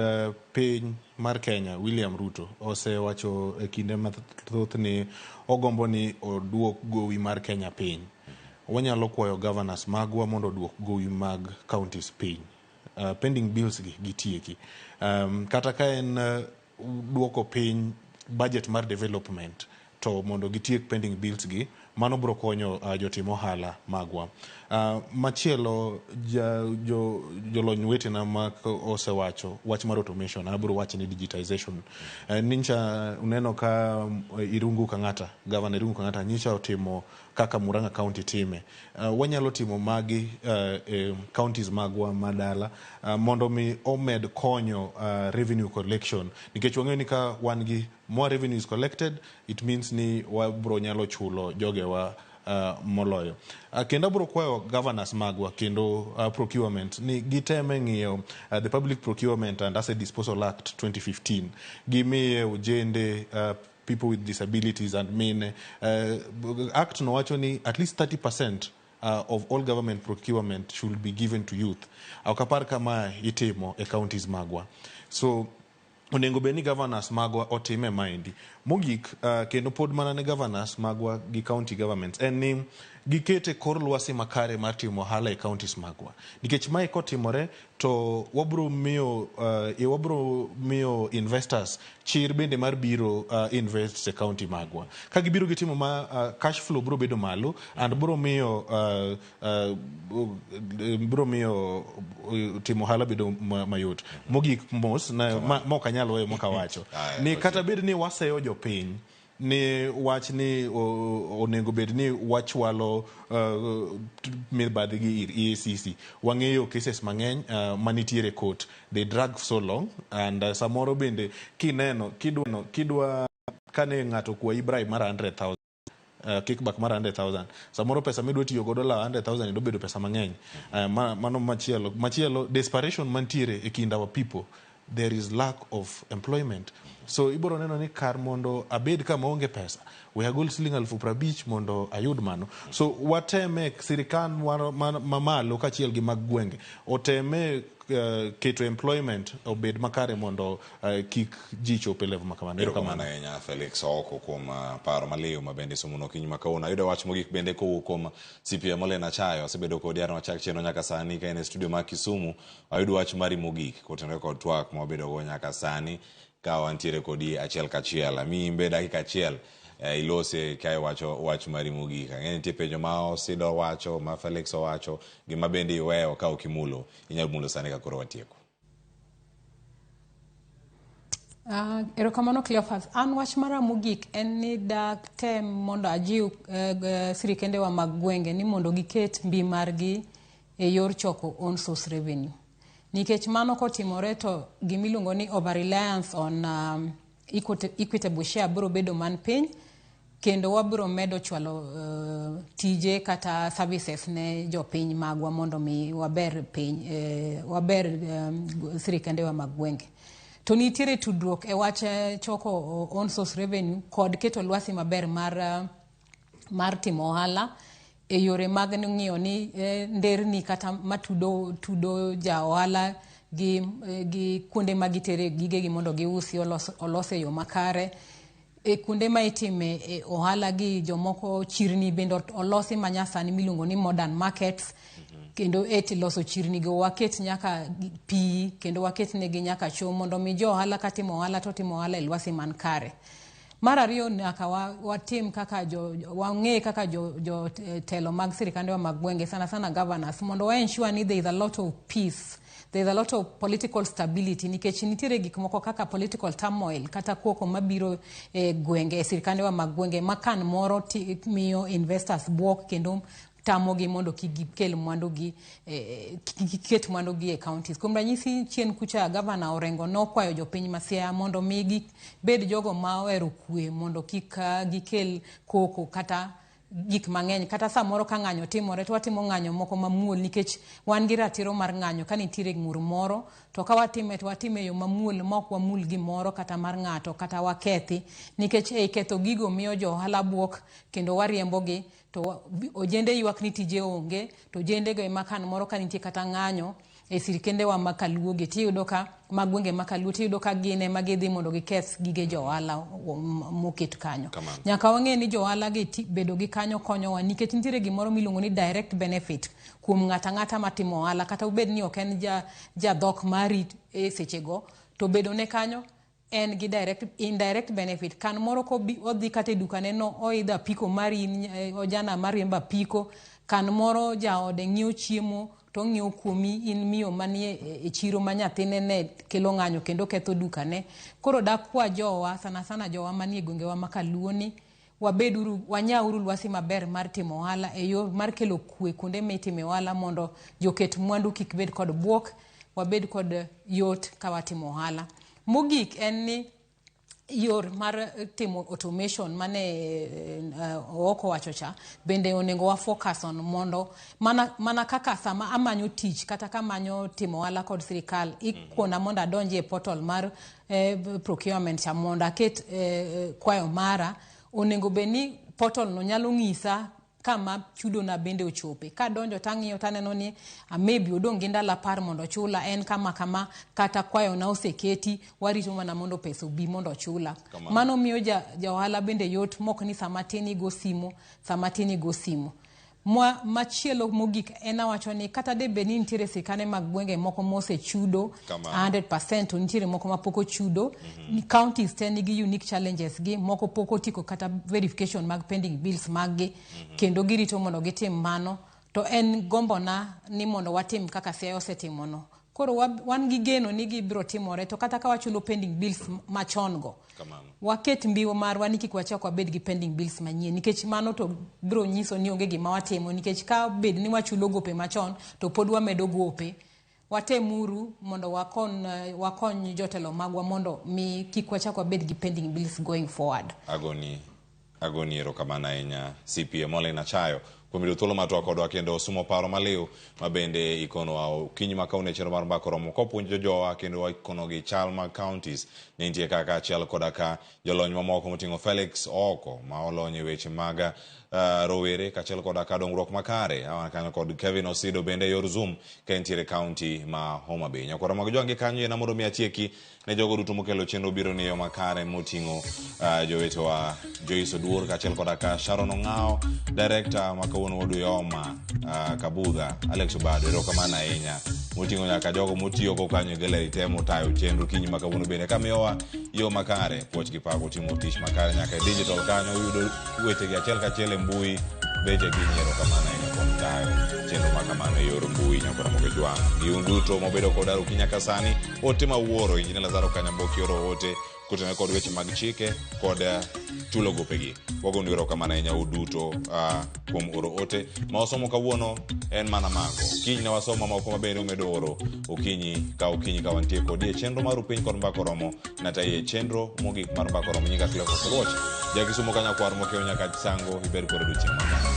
piny mar Kenya William Ruto osewacho e kinde mathoth ni ogombo ni oduok gowi mar Kenya piny. wanyalo kwayo governors magwa mondo duok gowi mag counties piny. Pending bills gitieki. Kata ka en duoko piny budget mar development to mondo gitiek pending bills gi, mano bro konyo jotim ohala magwa. Machielo jolony wetena ma osewacho wach mar automation, abro wacho ni digitization. Nincha uneno ka Irungu Kang'ata, Governor Irungu Kang'ata nyicha otimo kaka Murang'a County time. Wanyalo timo magi counties magwa madala mondo mi omed konyo revenue collection. Nikech wang'eyo ni ka wan gi more revenue is collected, it means ni wabro nyalo chulo jogewa moloyo. Kendo abro kwayo governors magwa kendo procurement ni giteme ng'iyo the Public Procurement and Asset Disposal Act 2015 gimiye ujende people with disabilities and mean act no wacho ni at least 30% of all government procurement should be given to youth. Aukapar kama itimo e counties magwa. So onengo beni governors magwa otime maindi. Mogik kendo pod mana ne governors magwa gi county governments en gikete kor lwasi makare mar timo ohala e counties magwa. Nikech mae kotimore to wabro miyo investors chir bende mar biro invest e county magwa. Ka gibiro gitimo ma cash flow bro bedo malo and bro miyo timo ohala bedo mayot. Mogik mos na moka nyalo weyo moka wacho. Ni kata bed ni waseyo jopiny ni wach ni onengo bed ni wachwalo mibadhi gi EACC. Wang'eyo cases mang'eny manitiere court, they drag so long and samoro bende kineno kidwa kane ng'ato kwa bribe mara 100,000 kickback mara 100,000 samoro pesa midwa tiyo godo la 100,000 do bedo pesa mang'eny. Mano machielo desperation mantiere e kind our people, there is lack of employment. So iboro neno ni kar mondo abed kama onge pesa we agol siling 50,000 mondo ayud mano. So wateme sirikan mamalo kachiel gi mag gwenge oteme keto employment obed makare mondo kik ji chope level makamano. Erokamano nya Felix Ooko kuom paro maliw mabende somuno kiny makauna. Ayudo wach mogik bende kowuok kuom CPA Mollyne Achayo osebedo kod yaro machak cheno nyaka sani ka en e studio ma Kisumu. Ayudo wach mari mogik kotenore kod twak mabedo go nyaka sani ka wantiere kodi achiel kachiel. Ami imbe dakika achiel ilose kai wacho wach mari mogik. Ng'eny nitie penjo ma Osido wacho, ma Felix wacho, gima bende iweyo ka okimulo. Inyalo mulo sani ka koro watieko. Erokamano Cleophas. An wach mara mogik en ni dak tem mondo ajiw sirikende wa mag gwenge ni mondo giket mbi margi e yor choko on source revenue. Nikech mano kotimore to gimiluongo ni over reliance on equitable share bro bedo man piny kendo wabro medo chwalo tije kata services ne jopiny magwa mondo mi waber piny waber sirikende wa mag gwenge. To nitiere tudruok e wach choko on source revenue kod keto lwasi maber mar timo ohala e yore mag ng'iyo ni nderni kata matudo ja ohala gi kuonde magitere gigegi mondo giusi olose yo makare. E kuonde ma itime ohala gi jomoko chirni bende olosi manyasani miluongo ni modern markets. Kendo loso chirni go waket nyaka pi kendo waket negi nyaka cho mondo mi jo ohala katimo ohala to timo ohala e lwasi man kare. Mar ariyo nyaka watim kaka wang'e kaka jo telo mag sirikande wa mag gwenge sana governors mondo wa ensure ni there is a lot of peace, there is a lot of political stability nikech nitiere gik moko kaka political turmoil kata koko mabiro gwenge sirikande wa mag gwenge makan moro miyo investors buok kendo tamogi mondo kikel mwandu gi ket mwandu gi e counties. Kuom ranyisi chien kucha governor Orengo nokwayo jopiny Siaya mondo migi bed jogo ma ohero kwe mondo kik gikel koko kata gik mang'eny kata samoro ka ng'anyo timore to watimo ng'anyo moko mamuol nikech wan gi ratiro mar ng'anyo ka nitiere ng'ur moro to ka watime yo mamuol mok wamul gimoro kata mar ng'ato kata wakethi nikech ketho gigo miyo jo ohala buok kendo wariembogi to ojende ywak ni tije onge to ojende go ema kan moro ka nitie kata ng'anyo e sirkende wa makaluo gi tiyudo ka magwenge makaluo tiyudo ka gine magidhi mondo giketh gige johala moket kanyo. Nyaka wang'e ni johala gi bedo gi kanyo konyowa nikech nitiere gimoro miluongo ni direct benefit kuom ng'ata matimo ohala kata ubed ni ok en jadhok mari e sechego to bedo ne kanyo en gi indirect benefit. Kan moro ko odhi kata e dukane no oidha piko mari ojana mariemba piko, kan moro jaode ng'iewo chiemo to ng'iewo kuomi in miyo manie e chiro ma nyathine ne kelo ng'anyo kendo ketho dukane. Koro dakwa jowa sana jowa manie gwengewa makaluo ni wanyauru lwasi maber mar timo ohala e yor mar kelo kwe kuonde mitime ohala mondo joket mwandu kik bed kod buok, wabed kod yot ka watimo ohala. Mogik en ni yor mar timo automation mane Ooko wachocha bende onego wa focus on mondo mana kaka sama amanyo tich kata kamanyo timo ohala kod sirikal ikona mondo adonje e portal mar procurement cha mondo aket kwayo mara, onego beni portal no nyalo ng'isa kama chudo na bende ochope. Ka donjo tang'iyo taneno ni maybe odong' gi ndalo 10 mondo chula en kama kata kwayo na oseketi warito mana mondo pesa obi mondo chula. Mano miyo ja ohala bende yot mok ni sama tin igo simo. Machielo mogik en awacho ni kata de beni nitiere sirkane mag gwenge moko mose chudo 100% to nitiere moko ma poko chudo. Counties te nigi unique challenges gi, moko poko tiko kata verification mag pending bills maggi kendo girito mondo gitim mano, to en gombona ni mondo watim kaka Siaya osetimono. Koro wan gi geno ni gibiro timore, to kata ka wachulo pending bills machongo waket mbiwo marwa ni kik wachak wabed gi pending bills manyien nikech mano to biro nyiso ni onge gima watimo, nikech ka bed ni wachulo gope machon to pod wamedo gope. Watemuru mondo wakony jotelo magwa mondo kik wachak wabed gi pending bills going forward. Agoni erokamano ahinya CPA Mollyne Achayo kuom yudo thuolo mar twak kodwa kendo sumo paro maliw mabende ikonowa okinyi ma kawuono e chenro mar mbaka romo kopuonjo jowa kendo ikonogi chal mag counties ne nitie kaka achiel koda ka jolony mamoko moting'o Felix Ooko ma olony e weche mag rowere kachiel koda ka dongruok makare awan kod Kevin Osido bende yor Zoom ka entiere county ma Homa Bay. Nyakora mag joange kanyo ena mondo mi atieki ne jogo duto mokelo chenro biro ni yo makare moting'o jowetewa Joyce Oduor kachiel koda ka Sharon Ong'ao, director makawuono Oduyoma Kabudha, Alex Obado erokamano ahinya moting'o nyaka jogo motiyo go kanyo gallery temo tayo chenro kinyi makawuono bende kamiyowa yo makare puoch gi pako timo tich makare nyaka digital kanyo yudo wetegi achiel kachiel e mbui beje gi erokamano ahinya kuom tayo chenro makamano e yor mbui nyakora moge jwang' gi unduto mobedo kodaro kinyaka sani ote mawuoro injine Lazaro Kanyamboki oro ote kutene kod weche mag chike kod chulo gopegi. Wagondo erokamano ahinya uduto kuom oro ote ma wasomo kawuono en mana mago. Kiny ne wasomo moko mabende umedo oro okinyi ka wantie kodi e chenro mar piny kod mbaka romo nata e chenro mogik mar mbaka romo nyinga Felix Roch. Jakisumo kanyakwar mokeo nyaka sango iber kod odiochieng' mang'eny.